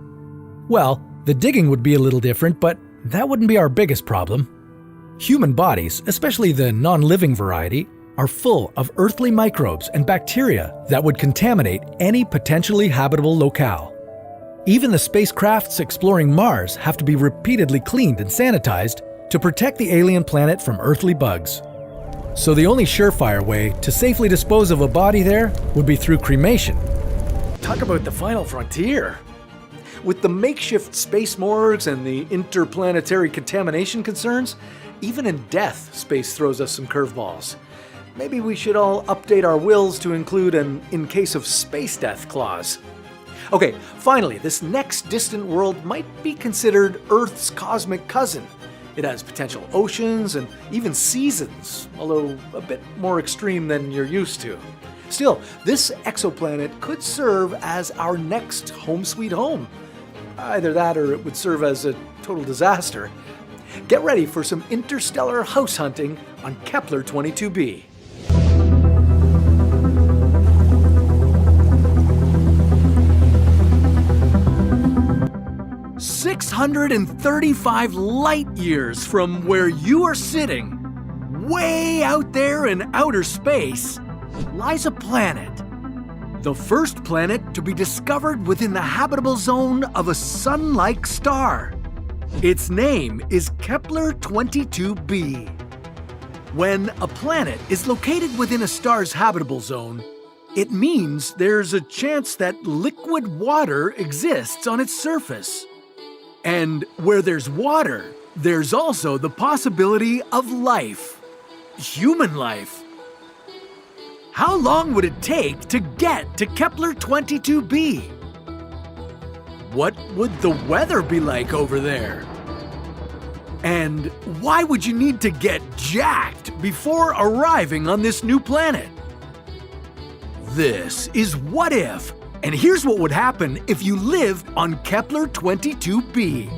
Well, the digging would be a little different, but that wouldn't be our biggest problem. Human bodies, especially the non-living variety, are full of earthly microbes and bacteria that would contaminate any potentially habitable locale. Even the spacecrafts exploring Mars have to be repeatedly cleaned and sanitized to protect the alien planet from earthly bugs. So the only surefire way to safely dispose of a body there would be through cremation. Talk about the final frontier. With the makeshift space morgues and the interplanetary contamination concerns, even in death, space throws us some curveballs. Maybe we should all update our wills to include an in case of space death clause. Okay, finally, this next distant world might be considered Earth's cosmic cousin. It has potential oceans and even seasons, although a bit more extreme than you're used to. Still, this exoplanet could serve as our next home sweet home. Either that or it would serve as a total disaster. Get ready for some interstellar house hunting on Kepler 22b. 635 light years from where you are sitting, way out there in outer space, lies a planet. The first planet to be discovered within the habitable zone of a sun-like star. Its name is Kepler 22b. When a planet is located within a star's habitable zone, it means there's a chance that liquid water exists on its surface. And where there's water, there's also the possibility of life. Human life. How long would it take to get to Kepler 22b? What would the weather be like over there? And why would you need to get jacked before arriving on this new planet? This is What If, and here's what would happen if you lived on Kepler 22b.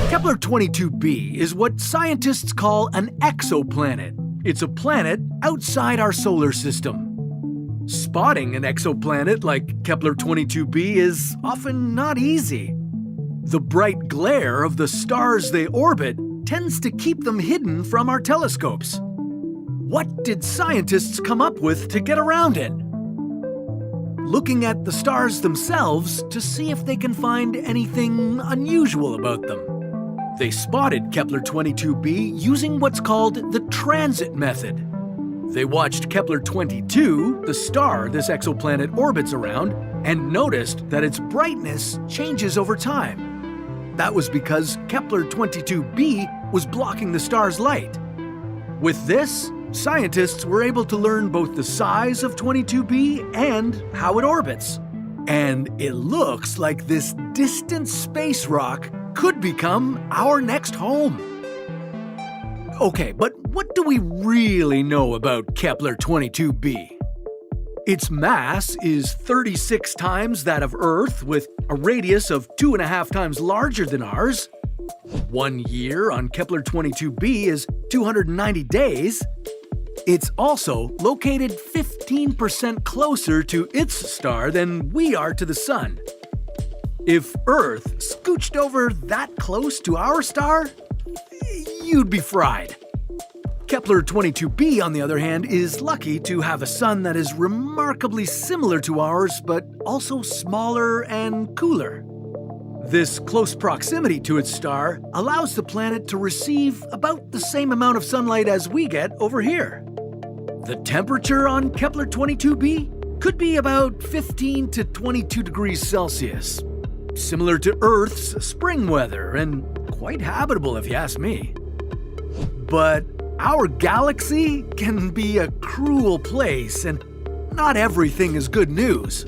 Kepler 22b is what scientists call an exoplanet. It's a planet outside our solar system. Spotting an exoplanet like Kepler 22b is often not easy. The bright glare of the stars they orbit tends to keep them hidden from our telescopes. What did scientists come up with to get around it? Looking at the stars themselves to see if they can find anything unusual about them. They spotted Kepler 22b using what's called the transit method. They watched Kepler 22, the star this exoplanet orbits around, and noticed that its brightness changes over time. That was because Kepler 22b was blocking the star's light. With this, scientists were able to learn both the size of 22b and how it orbits. And it looks like this distant space rock could become our next home. Okay, but what do we really know about Kepler 22b? Its mass is 36 times that of Earth, with a radius of 2.5 times larger than ours. 1 year on Kepler 22b is 290 days. It's also located 15% closer to its star than we are to the Sun. If Earth scooched over that close to our star, you'd be fried. Kepler 22b, on the other hand, is lucky to have a sun that is remarkably similar to ours, but also smaller and cooler. This close proximity to its star allows the planet to receive about the same amount of sunlight as we get over here. The temperature on Kepler 22b could be about 15 to 22 degrees Celsius. Similar to Earth's spring weather, and quite habitable if you ask me. But our galaxy can be a cruel place, and not everything is good news.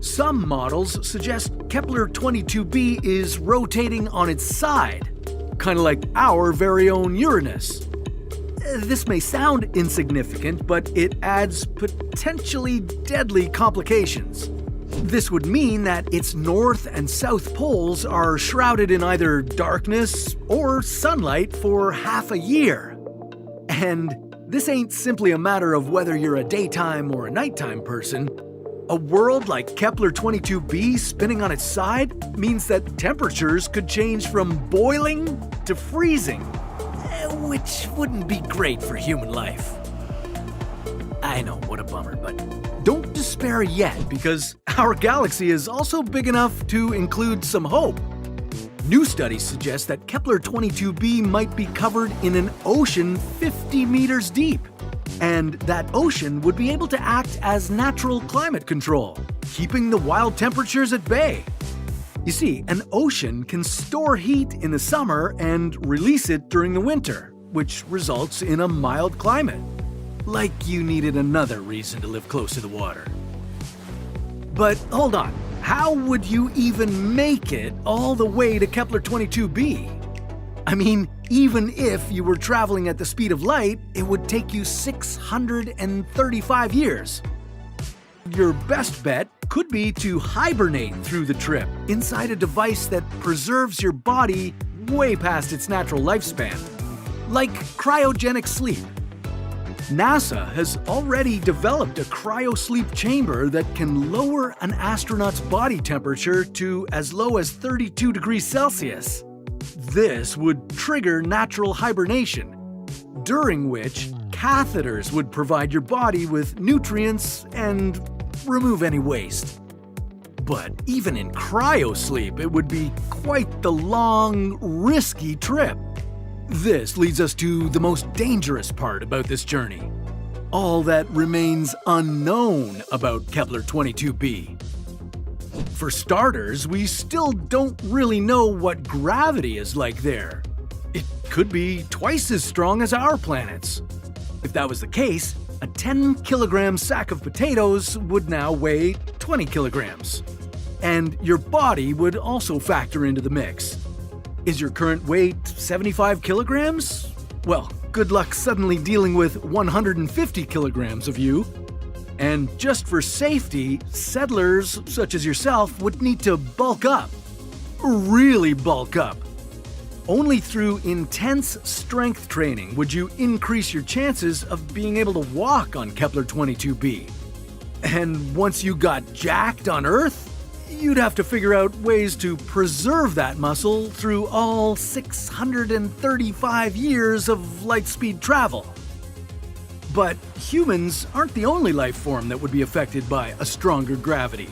Some models suggest Kepler 22b is rotating on its side, kind of like our very own Uranus. This may sound insignificant, but it adds potentially deadly complications. This would mean that its north and south poles are shrouded in either darkness or sunlight for half a year. And this ain't simply a matter of whether you're a daytime or a nighttime person. A world like Kepler 22b spinning on its side means that temperatures could change from boiling to freezing, which wouldn't be great for human life. I know, what a bummer, but don't despair yet, because our galaxy is also big enough to include some hope. New studies suggest that Kepler 22b might be covered in an ocean 50 meters deep, and that ocean would be able to act as natural climate control, keeping the wild temperatures at bay. You see, an ocean can store heat in the summer and release it during the winter, which results in a mild climate. Like you needed another reason to live close to the water. But hold on, how would you even make it all the way to Kepler 22b? I mean, Even if you were traveling at the speed of light, it would take you 635 years. Your best bet could be to hibernate through the trip inside a device that preserves your body way past its natural lifespan, like cryogenic sleep. NASA has already developed a cryosleep chamber that can lower an astronaut's body temperature to as low as 32 degrees Celsius. This would trigger natural hibernation, during which catheters would provide your body with nutrients and remove any waste. But even in cryosleep, it would be quite the long, risky trip. This leads us to the most dangerous part about this journey. All that remains unknown about Kepler-22b. For starters, we still don't really know what gravity is like there. It could be twice as strong as our planet's. If that was the case, a 10-kilogram sack of potatoes would now weigh 20 kilograms. And your body would also factor into the mix. Is your current weight 75 kilograms? Well, good luck suddenly dealing with 150 kilograms of you. And just for safety, settlers such as yourself would need to bulk up. Really bulk up. Only through intense strength training would you increase your chances of being able to walk on Kepler-22b. And once you got jacked on Earth, you'd have to figure out ways to preserve that muscle through all 635 years of light-speed travel. But humans aren't the only life form that would be affected by a stronger gravity.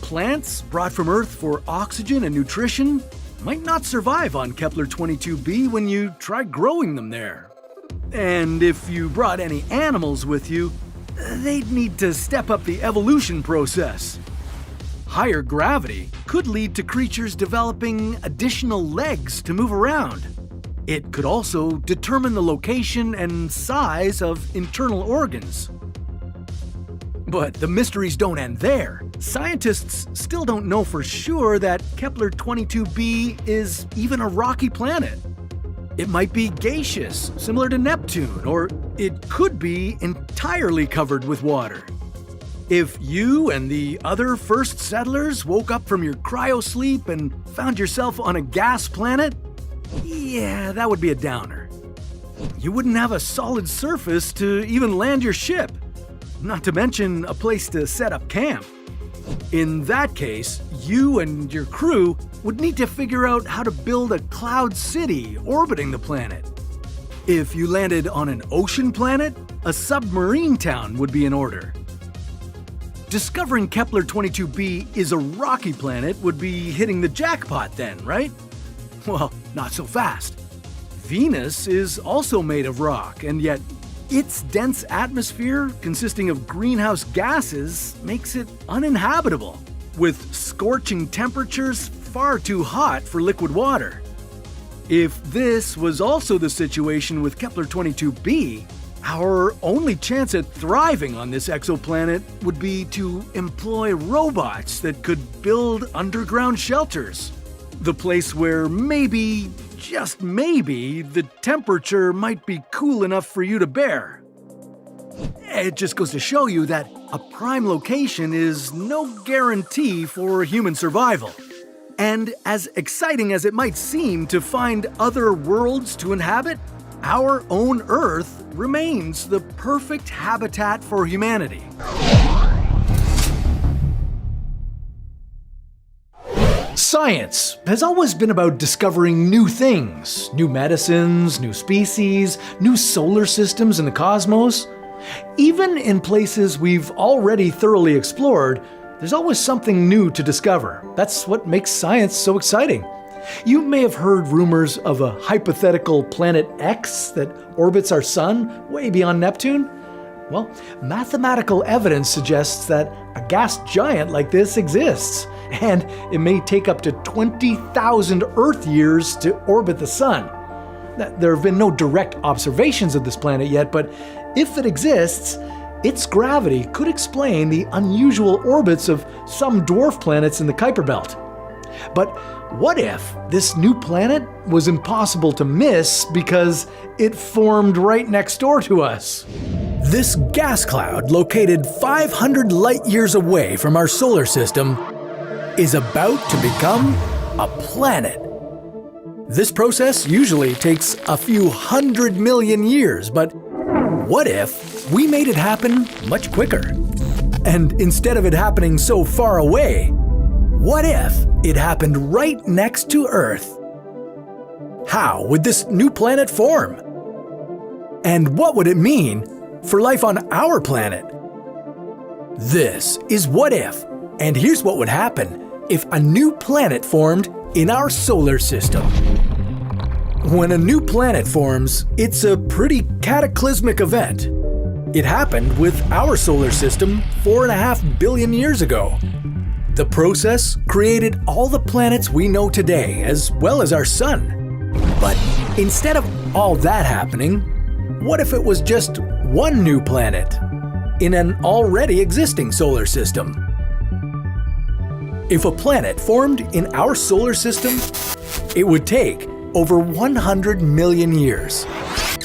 Plants brought from Earth for oxygen and nutrition might not survive on Kepler-22b when you try growing them there. And if you brought any animals with you, they'd need to step up the evolution process. Higher gravity could lead to creatures developing additional legs to move around. It could also determine the location and size of internal organs. But the mysteries don't end there. Scientists still don't know for sure that Kepler-22b is even a rocky planet. It might be gaseous, similar to Neptune, or it could be entirely covered with water. If you and the other first settlers woke up from your cryosleep and found yourself on a gas planet, yeah, that would be a downer. You wouldn't have a solid surface to even land your ship, not to mention a place to set up camp. In that case, you and your crew would need to figure out how to build a cloud city orbiting the planet. If you landed on an ocean planet, a submarine town would be in order. Discovering Kepler-22b is a rocky planet would be hitting the jackpot then, right? Well, not so fast. Venus is also made of rock, and yet its dense atmosphere, consisting of greenhouse gases, makes it uninhabitable, with scorching temperatures far too hot for liquid water. If this was also the situation with Kepler-22b, our only chance at thriving on this exoplanet would be to employ robots that could build underground shelters. The place where maybe, just maybe, the temperature might be cool enough for you to bear. It just goes to show you that a prime location is no guarantee for human survival. And as exciting as it might seem to find other worlds to inhabit, our own Earth remains the perfect habitat for humanity. Science has always been about discovering new things, new medicines, new species, new solar systems in the cosmos. Even in places we've already thoroughly explored, there's always something new to discover. That's what makes science so exciting. You may have heard rumors of a hypothetical planet X that orbits our sun way beyond Neptune. Well, mathematical evidence suggests that a gas giant like this exists, and it may take up to 20,000 Earth years to orbit the sun. There have been no direct observations of this planet yet, but if it exists, its gravity could explain the unusual orbits of some dwarf planets in the Kuiper Belt. But what if this new planet was impossible to miss because it formed right next door to us? This gas cloud, located 500 light years away from our solar system, is about to become a planet. This process usually takes a few 100 million years, but what if we made it happen much quicker? And instead of it happening so far away, what if it happened right next to Earth? How would this new planet form? And what would it mean for life on our planet? This is What If, and here's what would happen if a new planet formed in our solar system. When a new planet forms, it's a pretty cataclysmic event. It happened with our solar system 4.5 billion years ago. The process created all the planets we know today, as well as our sun. But instead of all that happening, what if it was just one new planet in an already existing solar system? If a planet formed in our solar system, it would take over 100 million years.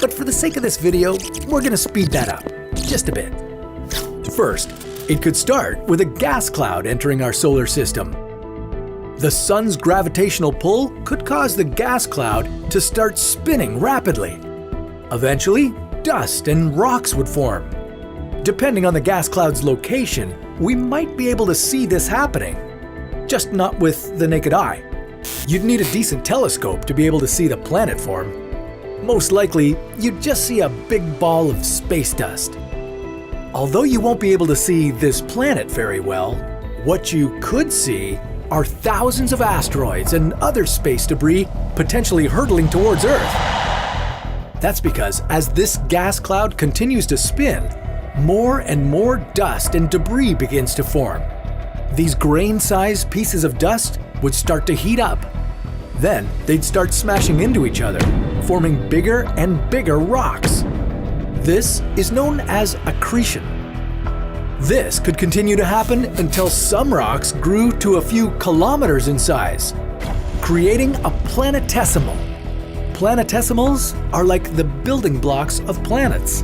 But for the sake of this video, we're going to speed that up just a bit. First, it could start with a gas cloud entering our solar system. The sun's gravitational pull could cause the gas cloud to start spinning rapidly. Eventually, dust and rocks would form. Depending on the gas cloud's location, we might be able to see this happening, just not with the naked eye. You'd need a decent telescope to be able to see the planet form. Most likely, you'd just see a big ball of space dust. Although you won't be able to see this planet very well, what you could see are thousands of asteroids and other space debris potentially hurtling towards Earth. That's because as this gas cloud continues to spin, more and more dust and debris begins to form. These grain-sized pieces of dust would start to heat up. Then they'd start smashing into each other, forming bigger and bigger rocks. This is known as accretion. This could continue to happen until some rocks grew to a few kilometers in size, creating a planetesimal. Planetesimals are like the building blocks of planets.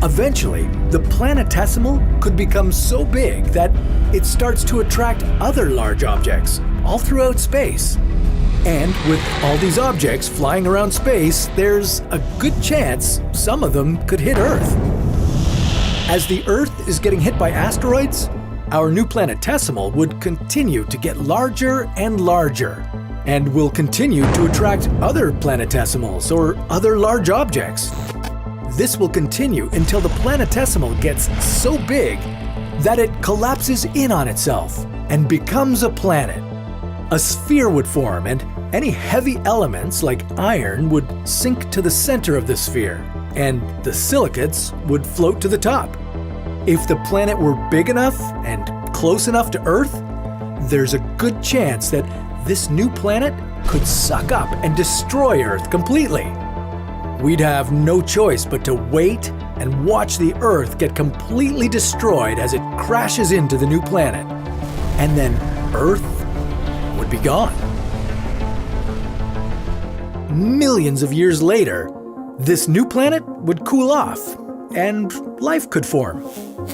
Eventually, the planetesimal could become so big that it starts to attract other large objects all throughout space. And with all these objects flying around space, there's a good chance some of them could hit Earth. As the Earth is getting hit by asteroids, our new planetesimal would continue to get larger and larger, and will continue to attract other planetesimals or other large objects. This will continue until the planetesimal gets so big that it collapses in on itself and becomes a planet. A sphere would form, and any heavy elements like iron would sink to the center of the sphere, and the silicates would float to the top. If the planet were big enough and close enough to Earth, there's a good chance that this new planet could suck up and destroy Earth completely. We'd have no choice but to wait and watch the Earth get completely destroyed as it crashes into the new planet. And then Earth would be gone. Millions of years later, this new planet would cool off and life could form.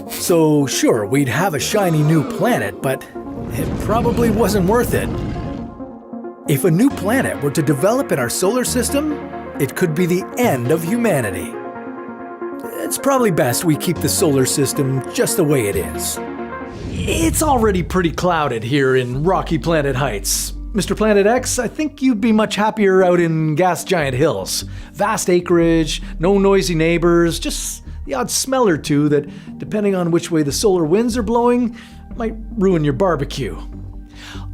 So sure, we'd have a shiny new planet, but it probably wasn't worth it. If a new planet were to develop in our solar system, it could be the end of humanity. It's probably best we keep the solar system just the way it is. It's already pretty clouded here in Rocky Planet Heights. Mr. Planet X, I think you'd be much happier out in Gas Giant Hills. Vast acreage, no noisy neighbors, just the odd smell or two that, depending on which way the solar winds are blowing, might ruin your barbecue.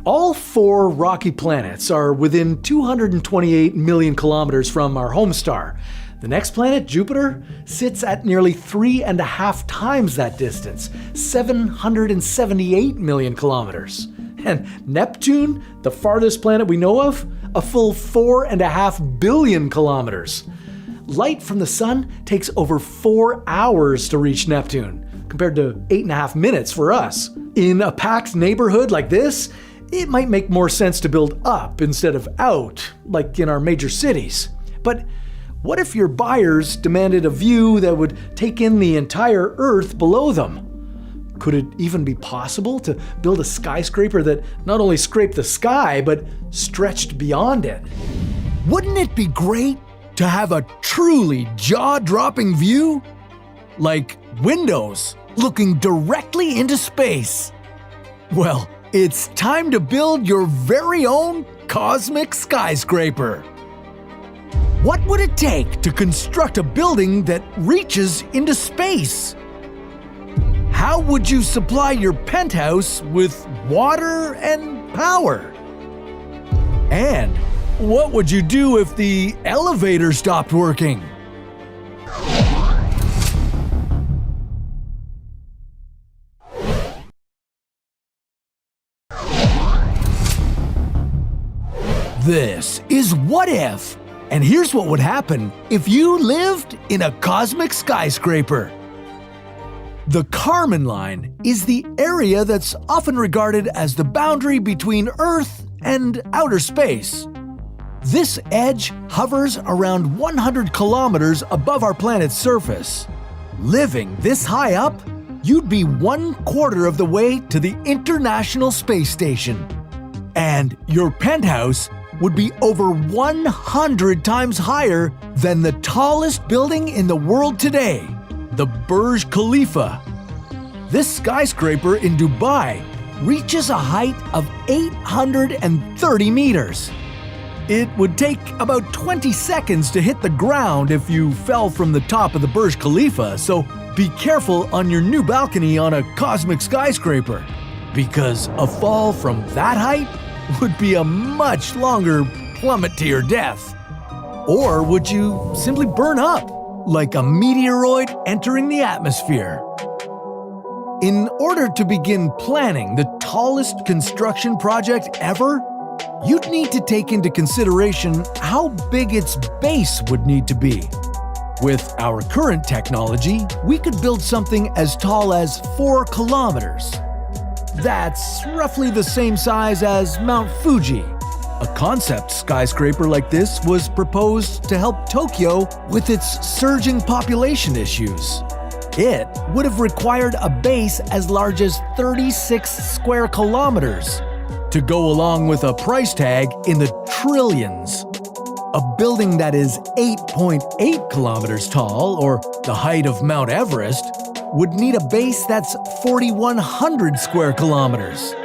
All 4 rocky planets are within 228 million kilometers from our home star. The next planet, Jupiter, sits at nearly 3.5 times that distance, 778 million kilometers. And Neptune, the farthest planet we know of, a full 4.5 billion kilometers. Light from the sun takes over 4 hours to reach Neptune, compared to 8.5 minutes for us. In a packed neighborhood like this, It might make more sense to build up instead of out, like in our major cities. But what if your buyers demanded a view that would take in the entire Earth below them? Could it even be possible to build a skyscraper that not only scraped the sky, but stretched beyond it? Wouldn't it be great to have a truly jaw-dropping view? Like windows looking directly into space. Well, it's time to build your very own cosmic skyscraper. What would it take to construct a building that reaches into space? How would you supply your penthouse with water and power? And what would you do if the elevator stopped working? This is What If, and here's what would happen if you lived in a cosmic skyscraper. The Kármán line is the area that's often regarded as the boundary between Earth and outer space. This edge hovers around 100 kilometers above our planet's surface. Living this high up, you'd be 1/4 of the way to the International Space Station. And your penthouse would be over 100 times higher than the tallest building in the world today, the Burj Khalifa. This skyscraper in Dubai reaches a height of 830 meters. It would take about 20 seconds to hit the ground if you fell from the top of the Burj Khalifa, so be careful on your new balcony on a cosmic skyscraper, because a fall from that height would be a much longer plummet to your death. Or would you simply burn up, like a meteoroid entering the atmosphere? In order to begin planning the tallest construction project ever, you'd need to take into consideration how big its base would need to be. With our current technology, we could build something as tall as 4 kilometers. That's roughly the same size as Mount Fuji. A concept skyscraper like this was proposed to help Tokyo with its surging population issues. It would have required a base as large as 36 square kilometers to go along with a price tag in the trillions. A building that is 8.8 kilometers tall, or the height of Mount Everest, would need a base that's 4,100 square kilometers.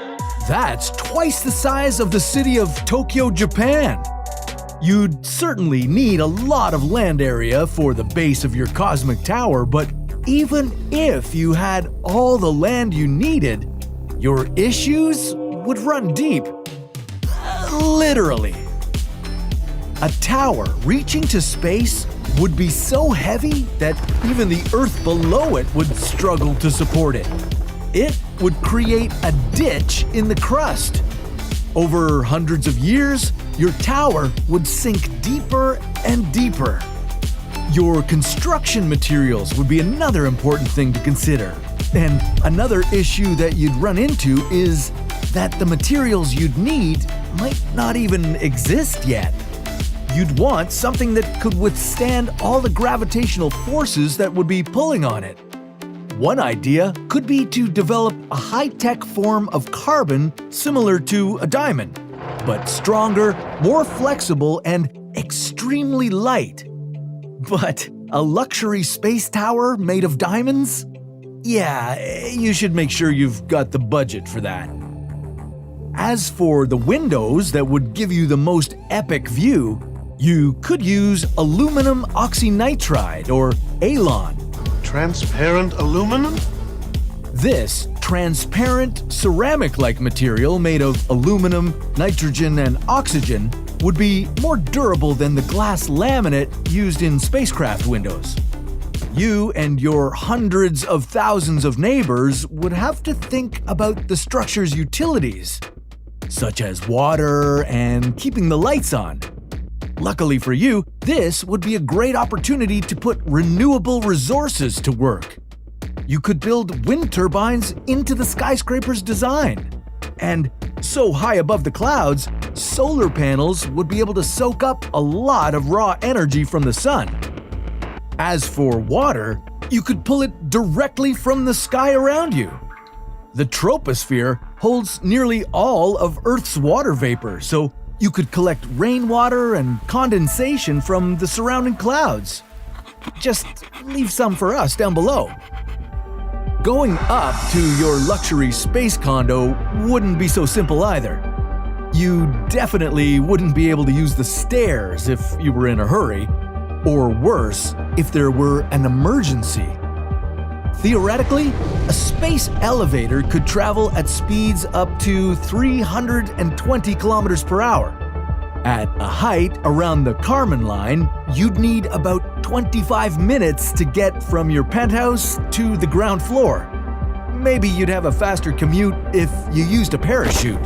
That's twice the size of the city of Tokyo, Japan. You'd certainly need a lot of land area for the base of your cosmic tower, but even if you had all the land you needed, your issues would run deep. Literally. A tower reaching to space would be so heavy that even the Earth below it would struggle to support it. It would create a ditch in the crust. Over hundreds of years, your tower would sink deeper and deeper. Your construction materials would be another important thing to consider. And another issue that you'd run into is that the materials you'd need might not even exist yet. You'd want something that could withstand all the gravitational forces that would be pulling on it. One idea could be to develop a high-tech form of carbon similar to a diamond, but stronger, more flexible, and extremely light. But a luxury space tower made of diamonds? Yeah, you should make sure you've got the budget for that. As for the windows that would give you the most epic view, you could use aluminum oxynitride, or ALON. Transparent aluminum? This transparent ceramic-like material made of aluminum, nitrogen, and oxygen would be more durable than the glass laminate used in spacecraft windows. You and your hundreds of thousands of neighbors would have to think about the structure's utilities, such as water and keeping the lights on. Luckily for you, this would be a great opportunity to put renewable resources to work. You could build wind turbines into the skyscraper's design. And so high above the clouds, solar panels would be able to soak up a lot of raw energy from the sun. As for water, you could pull it directly from the sky around you. The troposphere holds nearly all of Earth's water vapor, so you could collect rainwater and condensation from the surrounding clouds. Just leave some for us down below. Going up to your luxury space condo wouldn't be so simple either. You definitely wouldn't be able to use the stairs if you were in a hurry, or worse, if there were an emergency. Theoretically, a space elevator could travel at speeds up to 320 kilometers per hour. At a height around the Kármán line, you'd need about 25 minutes to get from your penthouse to the ground floor. Maybe you'd have a faster commute if you used a parachute.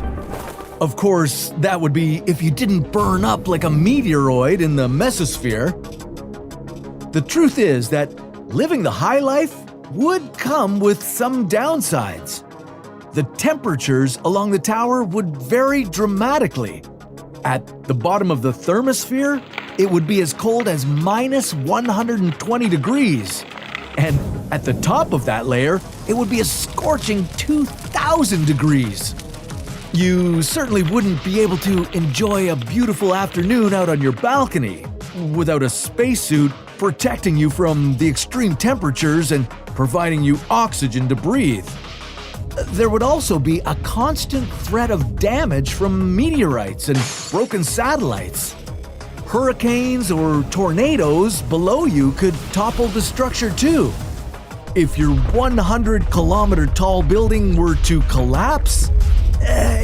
Of course, that would be if you didn't burn up like a meteoroid in the mesosphere. The truth is that living the high life would come with some downsides. The temperatures along the tower would vary dramatically. At the bottom of the thermosphere, it would be as cold as minus 120 degrees. And at the top of that layer, it would be a scorching 2,000 degrees. You certainly wouldn't be able to enjoy a beautiful afternoon out on your balcony without a spacesuit protecting you from the extreme temperatures and providing you oxygen to breathe. There would also be a constant threat of damage from meteorites and broken satellites. Hurricanes or tornadoes below you could topple the structure too. If your 100-kilometer tall building were to collapse,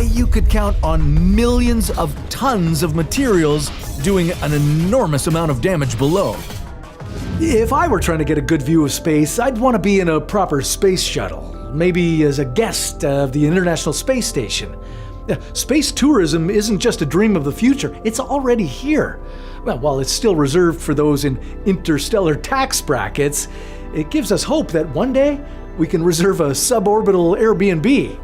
you could count on millions of tons of materials doing an enormous amount of damage below. If I were trying to get a good view of space, I'd want to be in a proper space shuttle, maybe as a guest of the International Space Station. Space tourism isn't just a dream of the future, it's already here. Well, while it's still reserved for those in interstellar tax brackets, it gives us hope that one day we can reserve a suborbital Airbnb.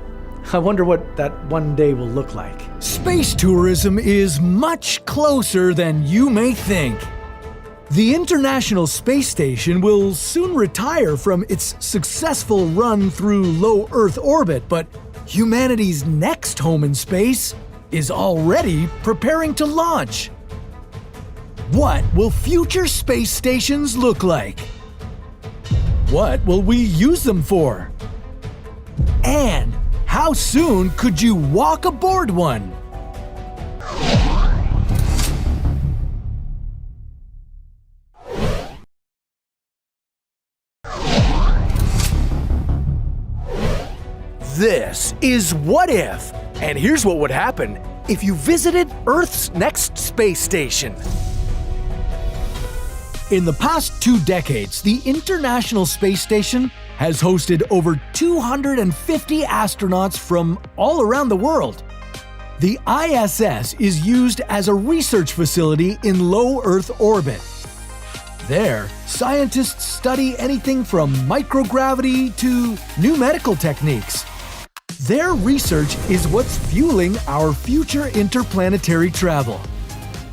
I wonder what that one day will look like. Space tourism is much closer than you may think. The International Space Station will soon retire from its successful run through low Earth orbit, but humanity's next home in space is already preparing to launch. What will future space stations look like? What will we use them for? And how soon could you walk aboard one? This is What If, and here's what would happen if you visited Earth's next space station. In the past 2 decades, the International Space Station has hosted over 250 astronauts from all around the world. The ISS is used as a research facility in low Earth orbit. There, scientists study anything from microgravity to new medical techniques. Their research is what's fueling our future interplanetary travel.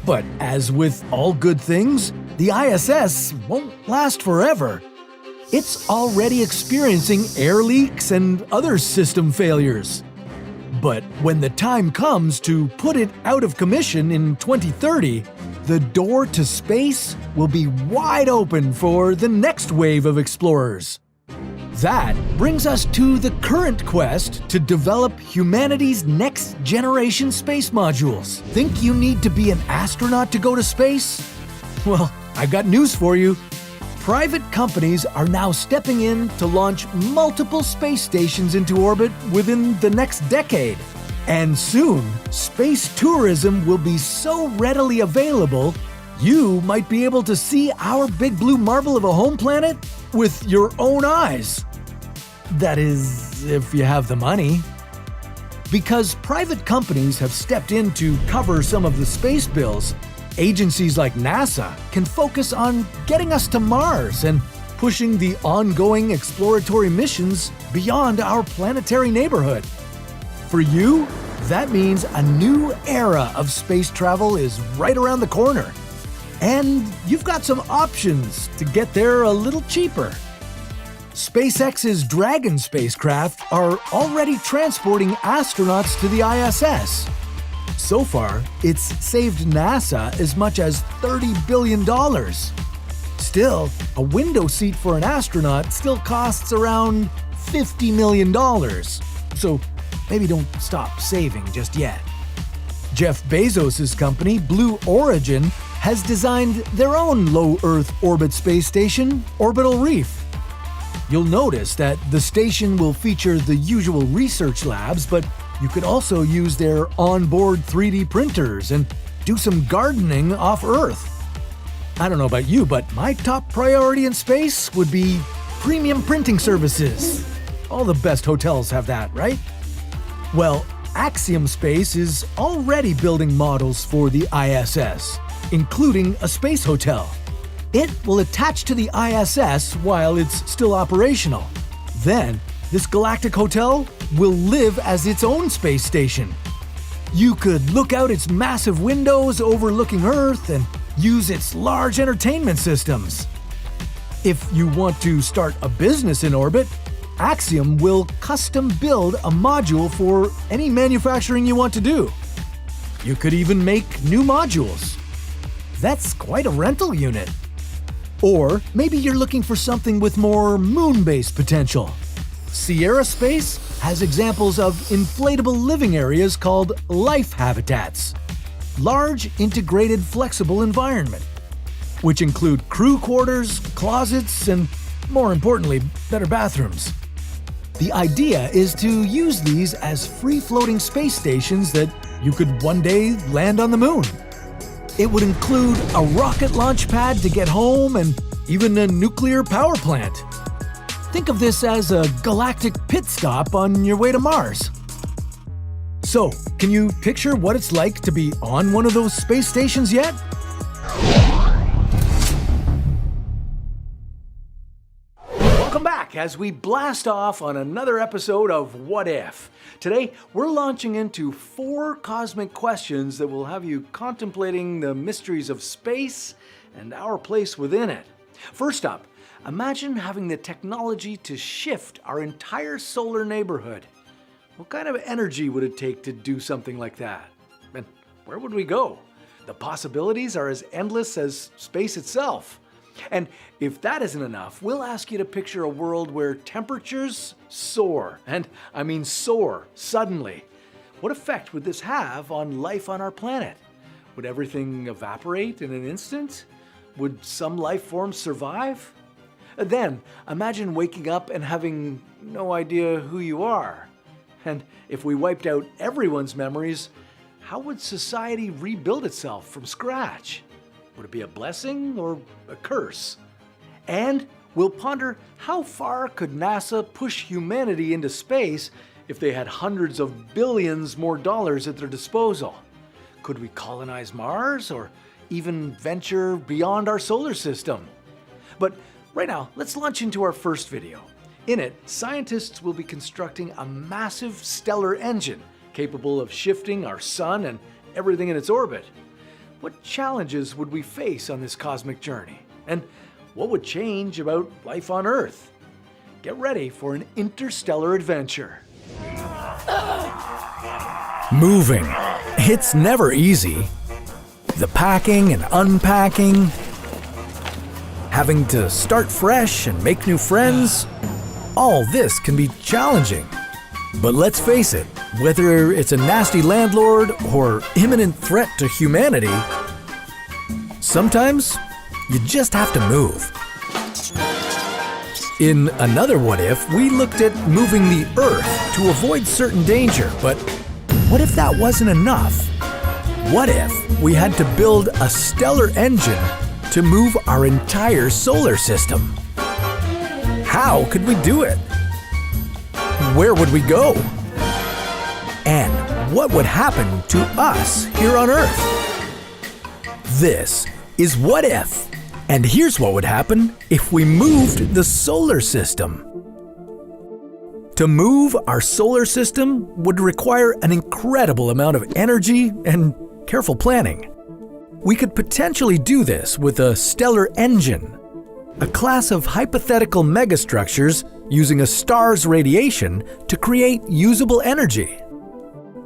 But as with all good things, the ISS won't last forever. It's already experiencing air leaks and other system failures. But when the time comes to put it out of commission in 2030, the door to space will be wide open for the next wave of explorers. That brings us to the current quest to develop humanity's next generation space modules. Think you need to be an astronaut to go to space? Well, I've got news for you. Private companies are now stepping in to launch multiple space stations into orbit within the next decade. And soon, space tourism will be so readily available, you might be able to see our big blue marble of a home planet with your own eyes. That is, if you have the money. Because private companies have stepped in to cover some of the space bills, agencies like NASA can focus on getting us to Mars and pushing the ongoing exploratory missions beyond our planetary neighborhood. For you, That means a new era of space travel is right around the corner. And you've got some options to get there a little cheaper. SpaceX's Dragon spacecraft are already transporting astronauts to the ISS. So far, it's saved NASA as much as $30 billion. Still, a window seat for an astronaut still costs around $50 million. So maybe don't stop saving just yet. Jeff Bezos' company, Blue Origin, has designed their own low Earth orbit space station, Orbital Reef. You'll notice that the station will feature the usual research labs, but you could also use their onboard 3D printers and do some gardening off Earth. I don't know about you, but my top priority in space would be premium printing services. All the best hotels have that, right? Well, Axiom Space is already building models for the ISS, including a space hotel. It will attach to the ISS while it's still operational. Then, this Galactic hotel will live as its own space station. You could look out its massive windows overlooking Earth and use its large entertainment systems. If you want to start a business in orbit, Axiom will custom build a module for any manufacturing you want to do. You could even make new modules. That's quite a rental unit. Or maybe you're looking for something with more moon-based potential. Sierra Space has examples of inflatable living areas called life habitats. Large, integrated, flexible environment, which include crew quarters, closets, and more importantly, better bathrooms. The idea is to use these as free-floating space stations that you could one day land on the moon. It would include a rocket launch pad to get home and even a nuclear power plant. Think of this as a galactic pit stop on your way to Mars. So, can you picture what it's like to be on one of those space stations yet? Welcome back as we blast off on another episode of What If. Today, we're launching into 4 cosmic questions that will have you contemplating the mysteries of space and our place within it. First up, imagine having the technology to shift our entire solar neighborhood. What kind of energy would it take to do something like that? And where would we go? The possibilities are as endless as space itself. And if that isn't enough, we'll ask you to picture a world where temperatures soar, and I mean soar, suddenly. What effect would this have on life on our planet? Would everything evaporate in an instant? Would some life forms survive? Then, imagine waking up and having no idea who you are. And if we wiped out everyone's memories, how would society rebuild itself from scratch? Would it be a blessing or a curse? And we'll ponder how far could NASA push humanity into space if they had hundreds of billions more dollars at their disposal? Could we colonize Mars or even venture beyond our solar system? But right now, let's launch into our first video. In it, scientists will be constructing a massive stellar engine capable of shifting our sun and everything in its orbit. What challenges would we face on this cosmic journey? And what would change about life on Earth? Get ready for an interstellar adventure. Moving. It's never easy. The packing and unpacking, having to start fresh and make new friends, all this can be challenging. But let's face it, whether it's a nasty landlord or imminent threat to humanity, sometimes you just have to move. In another What If, we looked at moving the Earth to avoid certain danger, but what if that wasn't enough? What if we had to build a stellar engine to move our entire solar system? How could we do it? Where would we go? And what would happen to us here on Earth? This is What If, and here's what would happen if we moved the solar system. To move our solar system would require an incredible amount of energy and careful planning. We could potentially do this with a stellar engine, a class of hypothetical megastructures using a star's radiation to create usable energy.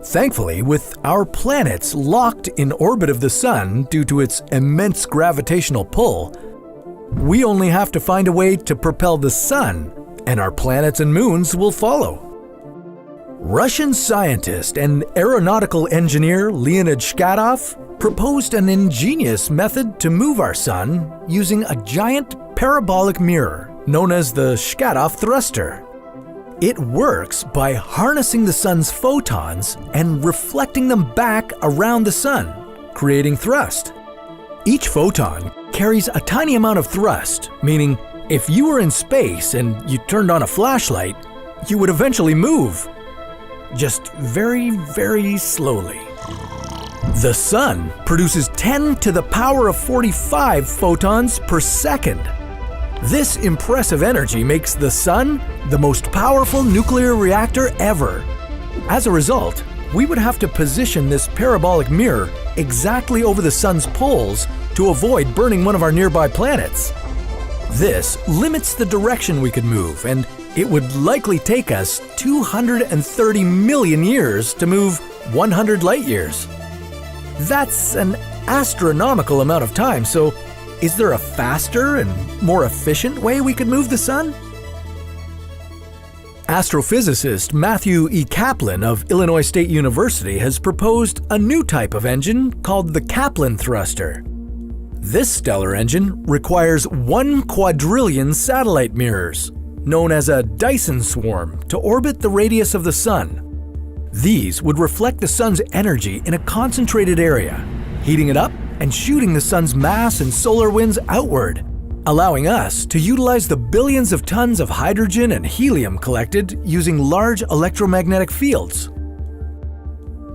Thankfully, with our planets locked in orbit of the Sun due to its immense gravitational pull, we only have to find a way to propel the Sun, and our planets and moons will follow. Russian scientist and aeronautical engineer Leonid Shkatov proposed an ingenious method to move our Sun using a giant parabolic mirror known as the Shkatov thruster. It works by harnessing the Sun's photons and reflecting them back around the Sun, creating thrust. Each photon carries a tiny amount of thrust, meaning if you were in space and you turned on a flashlight, you would eventually move. Just very, very slowly. The Sun produces 10 to the power of 45 photons per second. This impressive energy makes the Sun the most powerful nuclear reactor ever. As a result, we would have to position this parabolic mirror exactly over the Sun's poles to avoid burning one of our nearby planets. This limits the direction we could move, and it would likely take us 230 million years to move 100 light years. That's an astronomical amount of time, so is there a faster and more efficient way we could move the Sun? Astrophysicist Matthew E. Kaplan of Illinois State University has proposed a new type of engine called the Kaplan thruster. This stellar engine requires 1 quadrillion satellite mirrors, known as a Dyson swarm, to orbit the radius of the Sun. These would reflect the Sun's energy in a concentrated area, heating it up and shooting the Sun's mass and solar winds outward, allowing us to utilize the billions of tons of hydrogen and helium collected using large electromagnetic fields.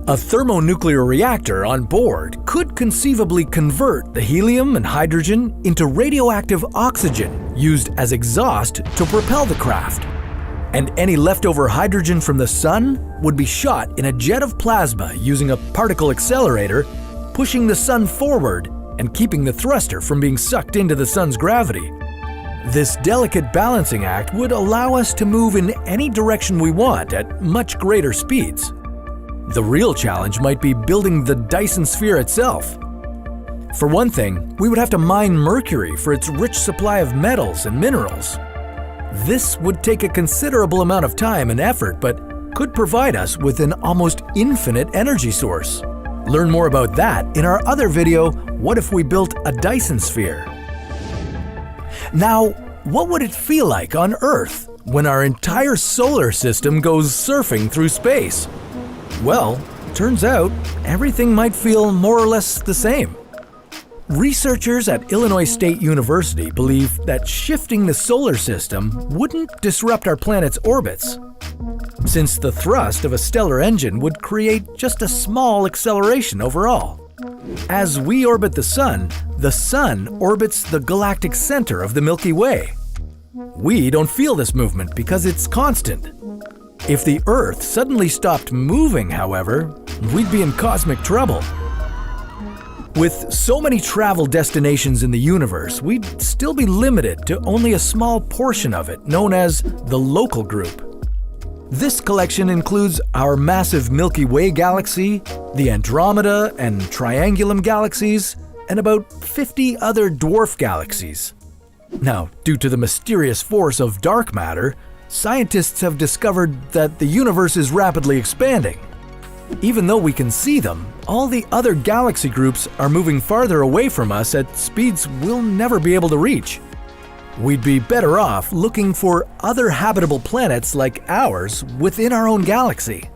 A thermonuclear reactor on board could conceivably convert the helium and hydrogen into radioactive oxygen used as exhaust to propel the craft. And any leftover hydrogen from the Sun would be shot in a jet of plasma using a particle accelerator, pushing the Sun forward and keeping the thruster from being sucked into the Sun's gravity. This delicate balancing act would allow us to move in any direction we want at much greater speeds. The real challenge might be building the Dyson sphere itself. For one thing, we would have to mine Mercury for its rich supply of metals and minerals. This would take a considerable amount of time and effort, but could provide us with an almost infinite energy source. Learn more about that in our other video, What If We Built a Dyson Sphere? Now, what would it feel like on Earth when our entire solar system goes surfing through space? Well, turns out everything might feel more or less the same. Researchers at Illinois State University believe that shifting the solar system wouldn't disrupt our planet's orbits, since the thrust of a stellar engine would create just a small acceleration overall. As we orbit the Sun orbits the galactic center of the Milky Way. We don't feel this movement because it's constant. If the Earth suddenly stopped moving, however, we'd be in cosmic trouble. With so many travel destinations in the universe, we'd still be limited to only a small portion of it, known as the local group. This collection includes our massive Milky Way galaxy, the Andromeda and Triangulum galaxies, and about 50 other dwarf galaxies. Now, due to the mysterious force of dark matter, scientists have discovered that the universe is rapidly expanding. Even though we can see them, all the other galaxy groups are moving farther away from us at speeds we'll never be able to reach. We'd be better off looking for other habitable planets like ours within our own galaxy.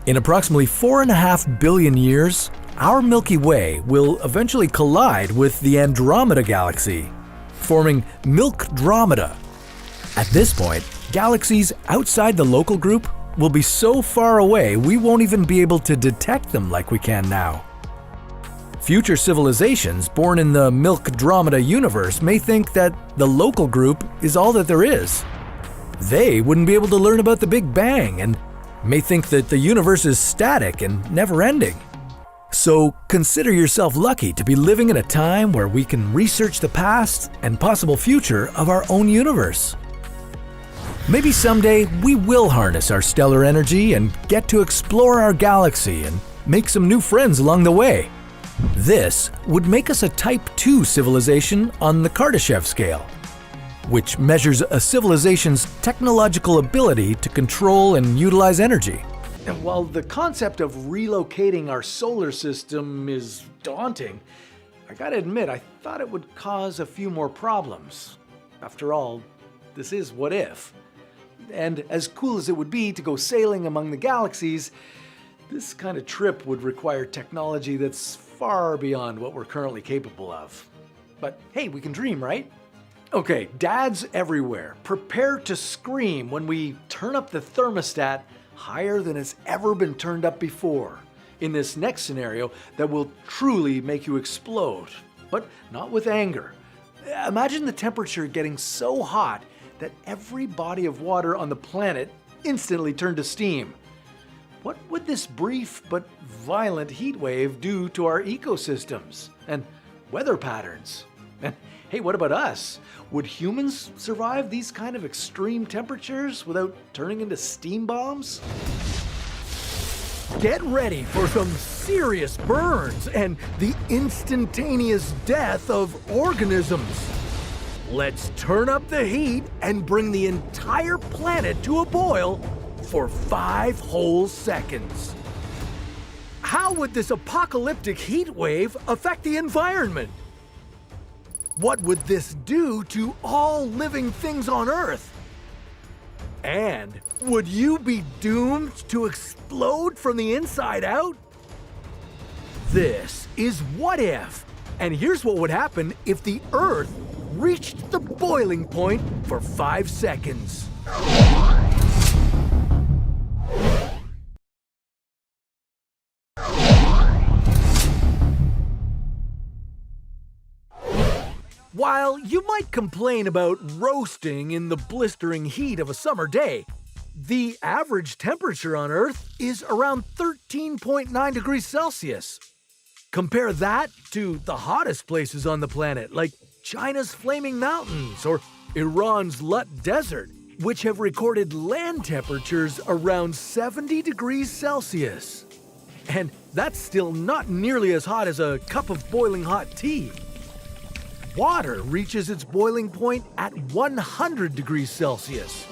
In approximately 4.5 billion years, our Milky Way will eventually collide with the Andromeda galaxy, forming Milkdromeda. At this point, galaxies outside the local group will be so far away we won't even be able to detect them like we can now. Future civilizations born in the Milkdromeda universe may think that the local group is all that there is. They wouldn't be able to learn about the Big Bang and may think that the universe is static and never-ending. So consider yourself lucky to be living in a time where we can research the past and possible future of our own universe. Maybe someday we will harness our stellar energy and get to explore our galaxy and make some new friends along the way. This would make us a Type 2 civilization on the Kardashev scale, which measures a civilization's technological ability to control and utilize energy. And while the concept of relocating our solar system is daunting, I gotta admit, I thought it would cause a few more problems. After all, this is what if. And as cool as it would be to go sailing among the galaxies, this kind of trip would require technology that's far beyond what we're currently capable of. But hey, we can dream, right? Okay, dads everywhere, prepare to scream when we turn up the thermostat higher than it's ever been turned up before in this next scenario that will truly make you explode, but not with anger. Imagine the temperature getting so hot that every body of water on the planet instantly turned to steam. What would this brief but violent heat wave do to our ecosystems and weather patterns? And hey, what about us? Would humans survive these kind of extreme temperatures without turning into steam bombs? Get ready for some serious burns and the instantaneous death of organisms. Let's turn up the heat and bring the entire planet to a boil for 5 whole seconds. How would this apocalyptic heat wave affect the environment? What would this do to all living things on Earth? And would you be doomed to explode from the inside out? This is What If, and here's what would happen if the Earth reached the boiling point for 5 seconds. While you might complain about roasting in the blistering heat of a summer day, the average temperature on Earth is around 13.9 degrees Celsius. Compare that to the hottest places on the planet, like China's Flaming Mountains or Iran's Lut Desert, which have recorded land temperatures around 70 degrees Celsius. And that's still not nearly as hot as a cup of boiling hot tea. Water reaches its boiling point at 100 degrees Celsius.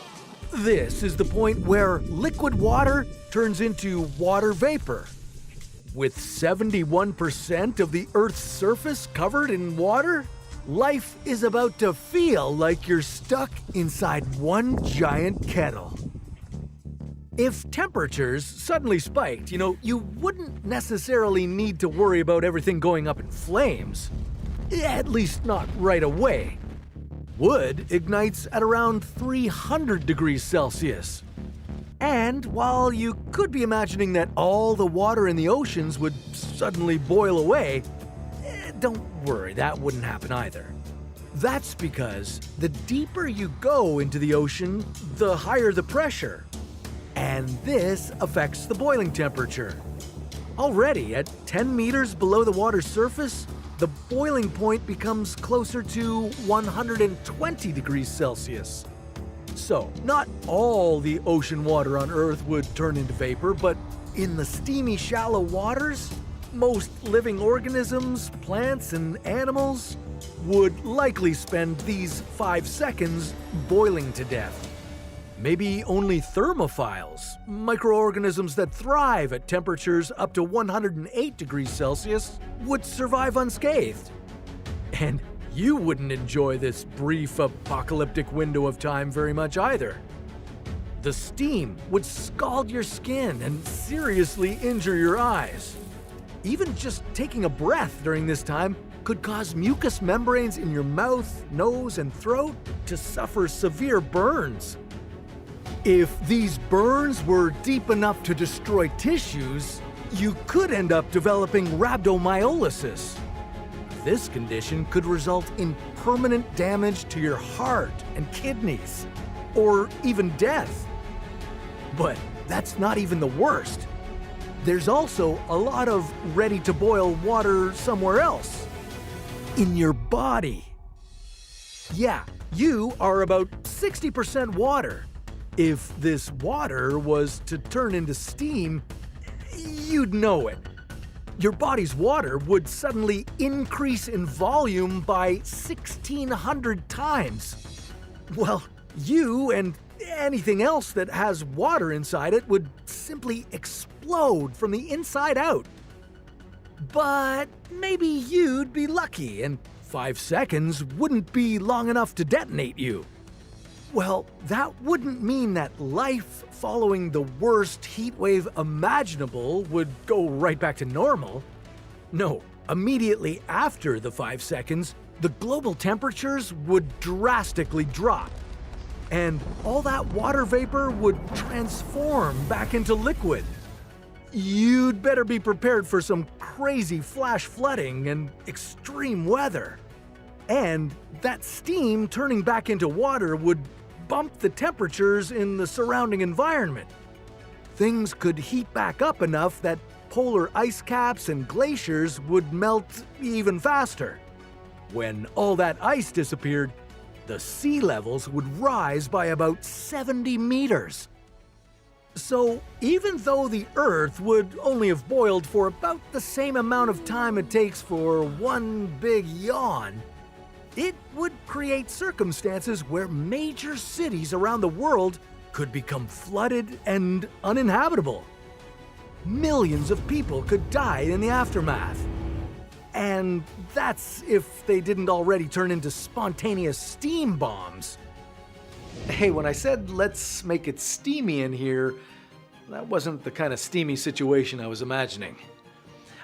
This is the point where liquid water turns into water vapor. With 71% of the Earth's surface covered in water, life is about to feel like you're stuck inside one giant kettle. If temperatures suddenly spiked, you wouldn't necessarily need to worry about everything going up in flames. At least not right away. Wood ignites at around 300 degrees Celsius. And while you could be imagining that all the water in the oceans would suddenly boil away, don't worry, that wouldn't happen either. That's because the deeper you go into the ocean, the higher the pressure. And this affects the boiling temperature. Already at 10 meters below the water's surface, the boiling point becomes closer to 120 degrees Celsius. So, not all the ocean water on Earth would turn into vapor, but in the steamy, shallow waters, most living organisms, plants, and animals would likely spend these 5 seconds boiling to death. Maybe only thermophiles, microorganisms that thrive at temperatures up to 108 degrees Celsius, would survive unscathed. And you wouldn't enjoy this brief apocalyptic window of time very much either. The steam would scald your skin and seriously injure your eyes. Even just taking a breath during this time could cause mucous membranes in your mouth, nose, and throat to suffer severe burns. If these burns were deep enough to destroy tissues, you could end up developing rhabdomyolysis. This condition could result in permanent damage to your heart and kidneys. or even death. But that's not even the worst. There's also a lot of ready-to-boil water somewhere else. In your body. Yeah, you are about 60% water. If this water was to turn into steam, you'd know it. Your body's water would suddenly increase in volume by 1,600 times. Well, you and anything else that has water inside it would simply explode from the inside out. But maybe you'd be lucky and 5 seconds wouldn't be long enough to detonate you. Well, that wouldn't mean that life following the worst heat wave imaginable would go right back to normal. No, immediately after the 5 seconds, the global temperatures would drastically drop. And all that water vapor would transform back into liquid. You'd better be prepared for some crazy flash flooding and extreme weather. And that steam turning back into water would bump the temperatures in the surrounding environment. Things could heat back up enough that polar ice caps and glaciers would melt even faster. When all that ice disappeared, the sea levels would rise by about 70 meters. So even though the Earth would only have boiled for about the same amount of time it takes for one big yawn, it would create circumstances where major cities around the world could become flooded and uninhabitable. Millions of people could die in the aftermath. And that's if they didn't already turn into spontaneous steam bombs. Hey, when I said let's make it steamy in here, that wasn't the kind of steamy situation I was imagining.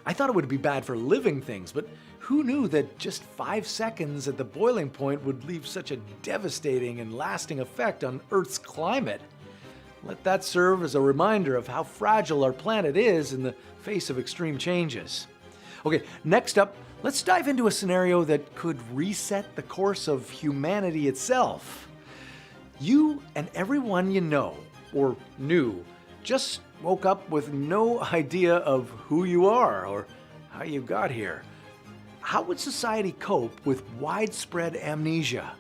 I thought it would be bad for living things, but who knew that just 5 seconds at the boiling point would leave such a devastating and lasting effect on Earth's climate? Let that serve as a reminder of how fragile our planet is in the face of extreme changes. Okay, next up, let's dive into a scenario that could reset the course of humanity itself. You and everyone you know, or knew, just woke up with no idea of who you are or how you got here. How would society cope with widespread amnesia?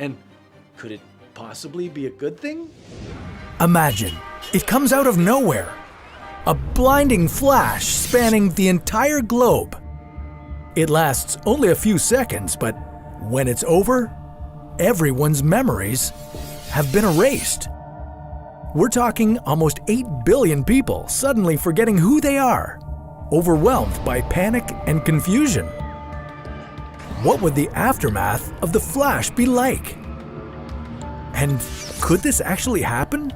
And could it possibly be a good thing? Imagine, it comes out of nowhere. A blinding flash spanning the entire globe. It lasts only a few seconds, but when it's over, everyone's memories have been erased. We're talking almost 8 billion people suddenly forgetting who they are, overwhelmed by panic and confusion. What would the aftermath of the flash be like? And could this actually happen?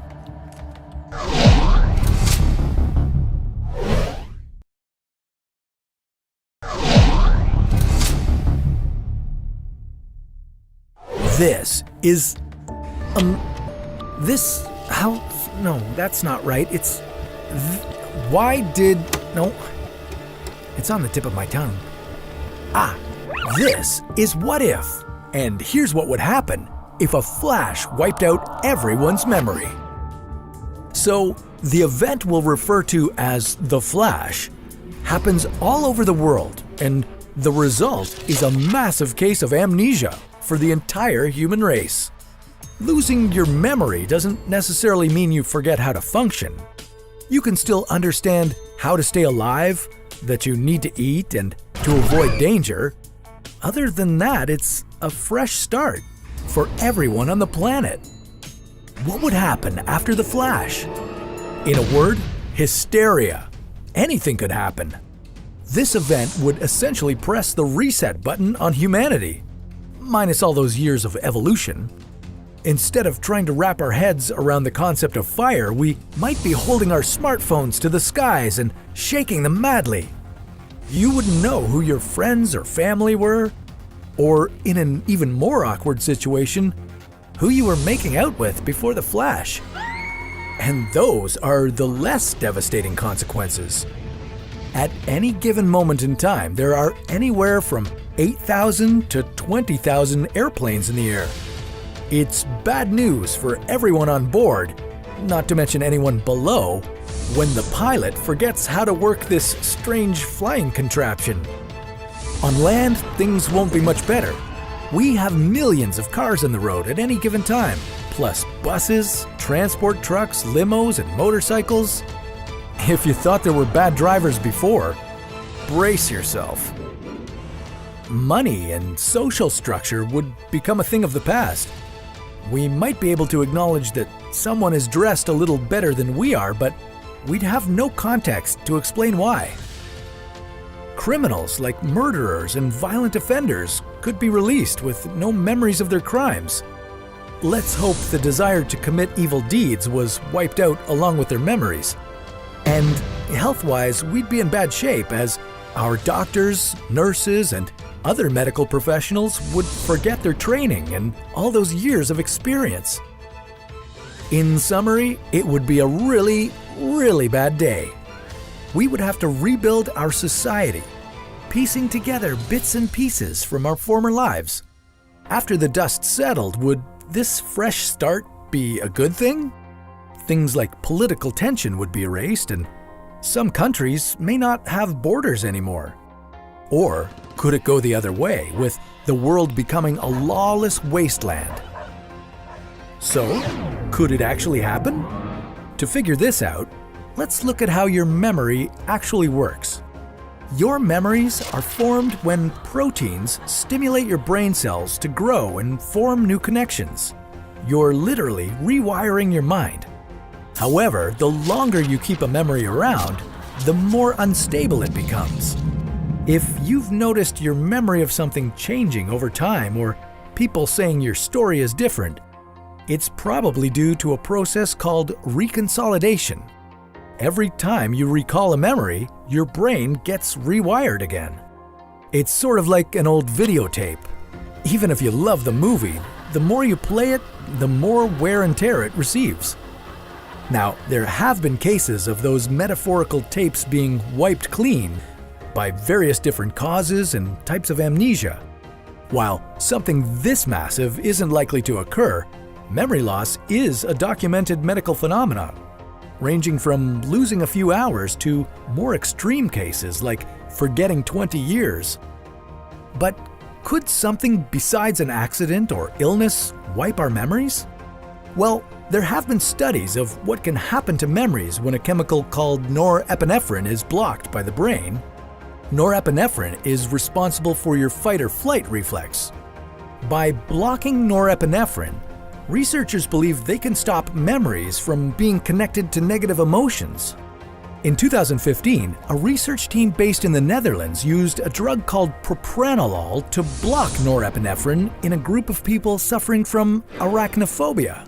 This is, no, that's not right. It's, no, it's on the tip of my tongue. This is what if, and here's what would happen if a flash wiped out everyone's memory. So, the event we'll refer to as the flash happens all over the world, and the result is a massive case of amnesia for the entire human race. Losing your memory doesn't necessarily mean you forget how to function. You can still understand how to stay alive, that you need to eat, and to avoid danger. Other than that, it's a fresh start for everyone on the planet. What would happen after the flash? In a word, hysteria. Anything could happen. This event would essentially press the reset button on humanity, minus all those years of evolution. Instead of trying to wrap our heads around the concept of fire, we might be holding our smartphones to the skies and shaking them madly. You wouldn't know who your friends or family were, or in an even more awkward situation, who you were making out with before the flash. And those are the less devastating consequences. At any given moment in time, there are anywhere from 8,000 to 20,000 airplanes in the air. It's bad news for everyone on board, not to mention anyone below, when the pilot forgets how to work this strange flying contraption. On land, things won't be much better. We have millions of cars on the road at any given time, plus buses, transport trucks, limos, and motorcycles. If you thought there were bad drivers before, brace yourself. Money and social structure would become a thing of the past. We might be able to acknowledge that someone is dressed a little better than we are, but we'd have no context to explain why. Criminals like murderers and violent offenders could be released with no memories of their crimes. Let's hope the desire to commit evil deeds was wiped out along with their memories. And health-wise, we'd be in bad shape as our doctors, nurses, and other medical professionals would forget their training and all those years of experience. In summary, it would be a really, really bad day. We would have to rebuild our society, piecing together bits and pieces from our former lives. After the dust settled, would this fresh start be a good thing? Things like political tension would be erased, and some countries may not have borders anymore. Or could it go the other way, with the world becoming a lawless wasteland? So, could it actually happen? To figure this out, let's look at how your memory actually works. Your memories are formed when proteins stimulate your brain cells to grow and form new connections. You're literally rewiring your mind. However, the longer you keep a memory around, the more unstable it becomes. If you've noticed your memory of something changing over time, or people saying your story is different, it's probably due to a process called reconsolidation. Every time you recall a memory, your brain gets rewired again. It's sort of like an old videotape. Even if you love the movie, the more you play it, the more wear and tear it receives. Now, there have been cases of those metaphorical tapes being wiped clean by various different causes and types of amnesia. While something this massive isn't likely to occur, memory loss is a documented medical phenomenon, ranging from losing a few hours to more extreme cases like forgetting 20 years. But could something besides an accident or illness wipe our memories? Well, there have been studies of what can happen to memories when a chemical called norepinephrine is blocked by the brain. Norepinephrine is responsible for your fight or flight reflex. By blocking norepinephrine, researchers believe they can stop memories from being connected to negative emotions. In 2015, a research team based in the Netherlands used a drug called propranolol to block norepinephrine in a group of people suffering from arachnophobia.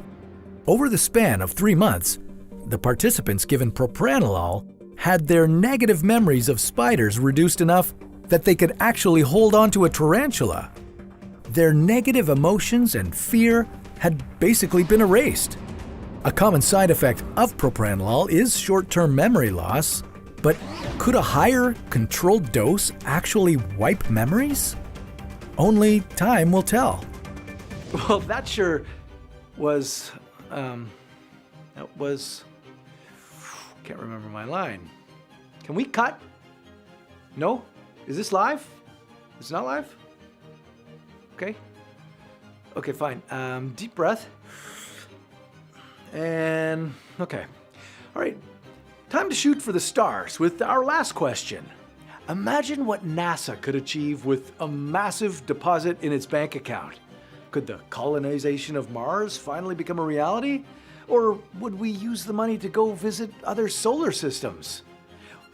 Over the span of 3 months, the participants given propranolol had their negative memories of spiders reduced enough that they could actually hold on to a tarantula. Their negative emotions and fear had basically been erased. A common side effect of propranolol is short-term memory loss, but could a higher, controlled dose actually wipe memories? Only time will tell. Well, that sure was, can't remember my line. Can we cut? No? Is this live? It's not live? Okay. Okay, fine. Deep breath. And, okay. All right. Time to shoot for the stars with our last question. Imagine what NASA could achieve with a massive deposit in its bank account. Could the colonization of Mars finally become a reality? Or would we use the money to go visit other solar systems?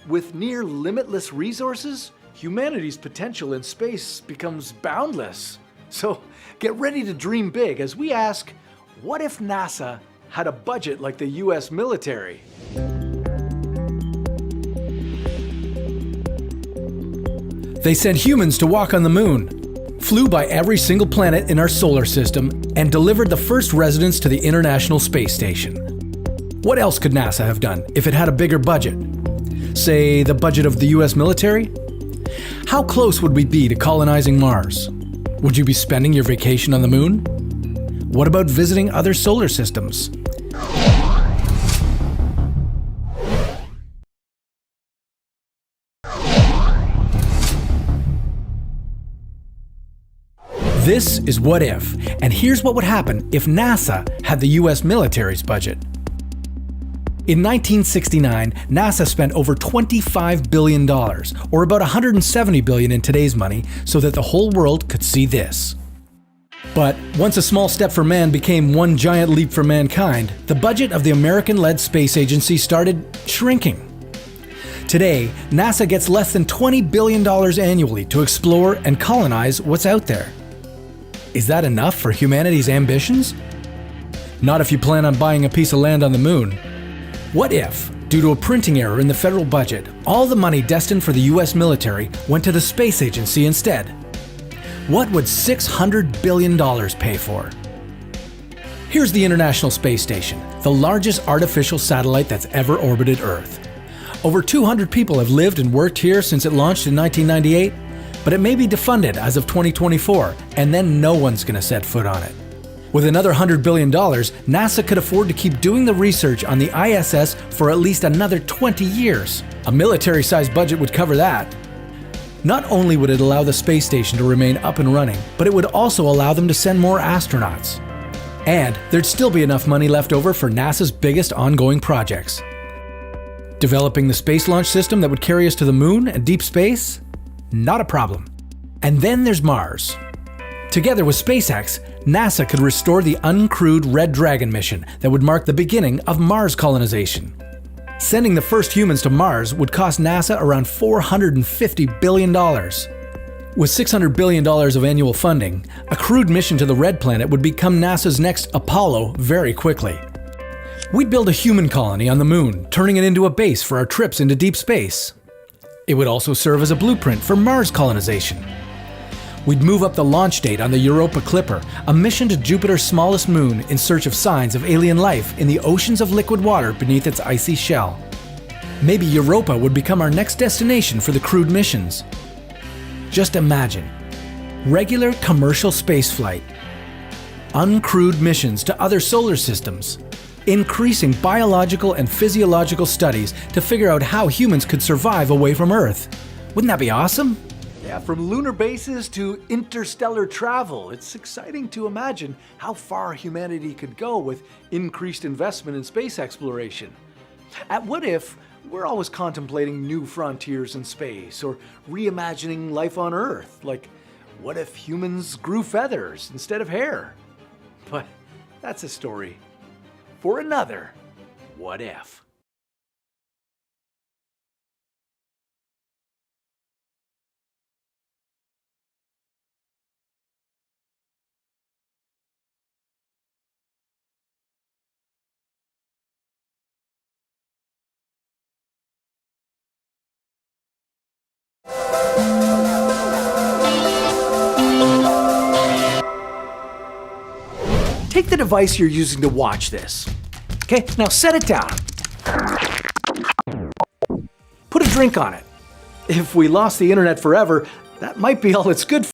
With near limitless resources, humanity's potential in space becomes boundless. So get ready to dream big as we ask, what if NASA had a budget like the US military? They sent humans to walk on the moon, flew by every single planet in our solar system, and delivered the first residents to the International Space Station. What else could NASA have done if it had a bigger budget? Say, the budget of the US military? How close would we be to colonizing Mars? Would you be spending your vacation on the moon? What about visiting other solar systems? This is What If, and here's what would happen if NASA had the US military's budget. In 1969, NASA spent over $25 billion, or about $170 billion in today's money, so that the whole world could see this. But once a small step for man became one giant leap for mankind, the budget of the American-led space agency started shrinking. Today, NASA gets less than $20 billion annually to explore and colonize what's out there. Is that enough for humanity's ambitions? Not if you plan on buying a piece of land on the moon. What if, due to a printing error in the federal budget, all the money destined for the US military went to the space agency instead? What would $600 billion pay for? Here's the International Space Station, the largest artificial satellite that's ever orbited Earth. Over 200 people have lived and worked here since it launched in 1998, but it may be defunded as of 2024, and then no one's going to set foot on it. With another $100 billion, NASA could afford to keep doing the research on the ISS for at least another 20 years. A military-sized budget would cover that. Not only would it allow the space station to remain up and running, but it would also allow them to send more astronauts. And there'd still be enough money left over for NASA's biggest ongoing projects. Developing the space launch system that would carry us to the moon and deep space? Not a problem. And then there's Mars. Together with SpaceX, NASA could restore the uncrewed Red Dragon mission that would mark the beginning of Mars colonization. Sending the first humans to Mars would cost NASA around $450 billion. With $600 billion of annual funding, a crewed mission to the Red Planet would become NASA's next Apollo very quickly. We'd build a human colony on the moon, turning it into a base for our trips into deep space. It would also serve as a blueprint for Mars colonization. We'd move up the launch date on the Europa Clipper, a mission to Jupiter's smallest moon in search of signs of alien life in the oceans of liquid water beneath its icy shell. Maybe Europa would become our next destination for the crewed missions. Just imagine. Regular commercial spaceflight. Uncrewed missions to other solar systems. Increasing biological and physiological studies to figure out how humans could survive away from Earth. Wouldn't that be awesome? Yeah, from lunar bases to interstellar travel, it's exciting to imagine how far humanity could go with increased investment in space exploration. At What If, we're always contemplating new frontiers in space or reimagining life on Earth, like what if humans grew feathers instead of hair? But that's a story for another What If. Take the device you're using to watch this. Okay, now set it down. Put a drink on it. If we lost the internet forever, that might be all it's good for.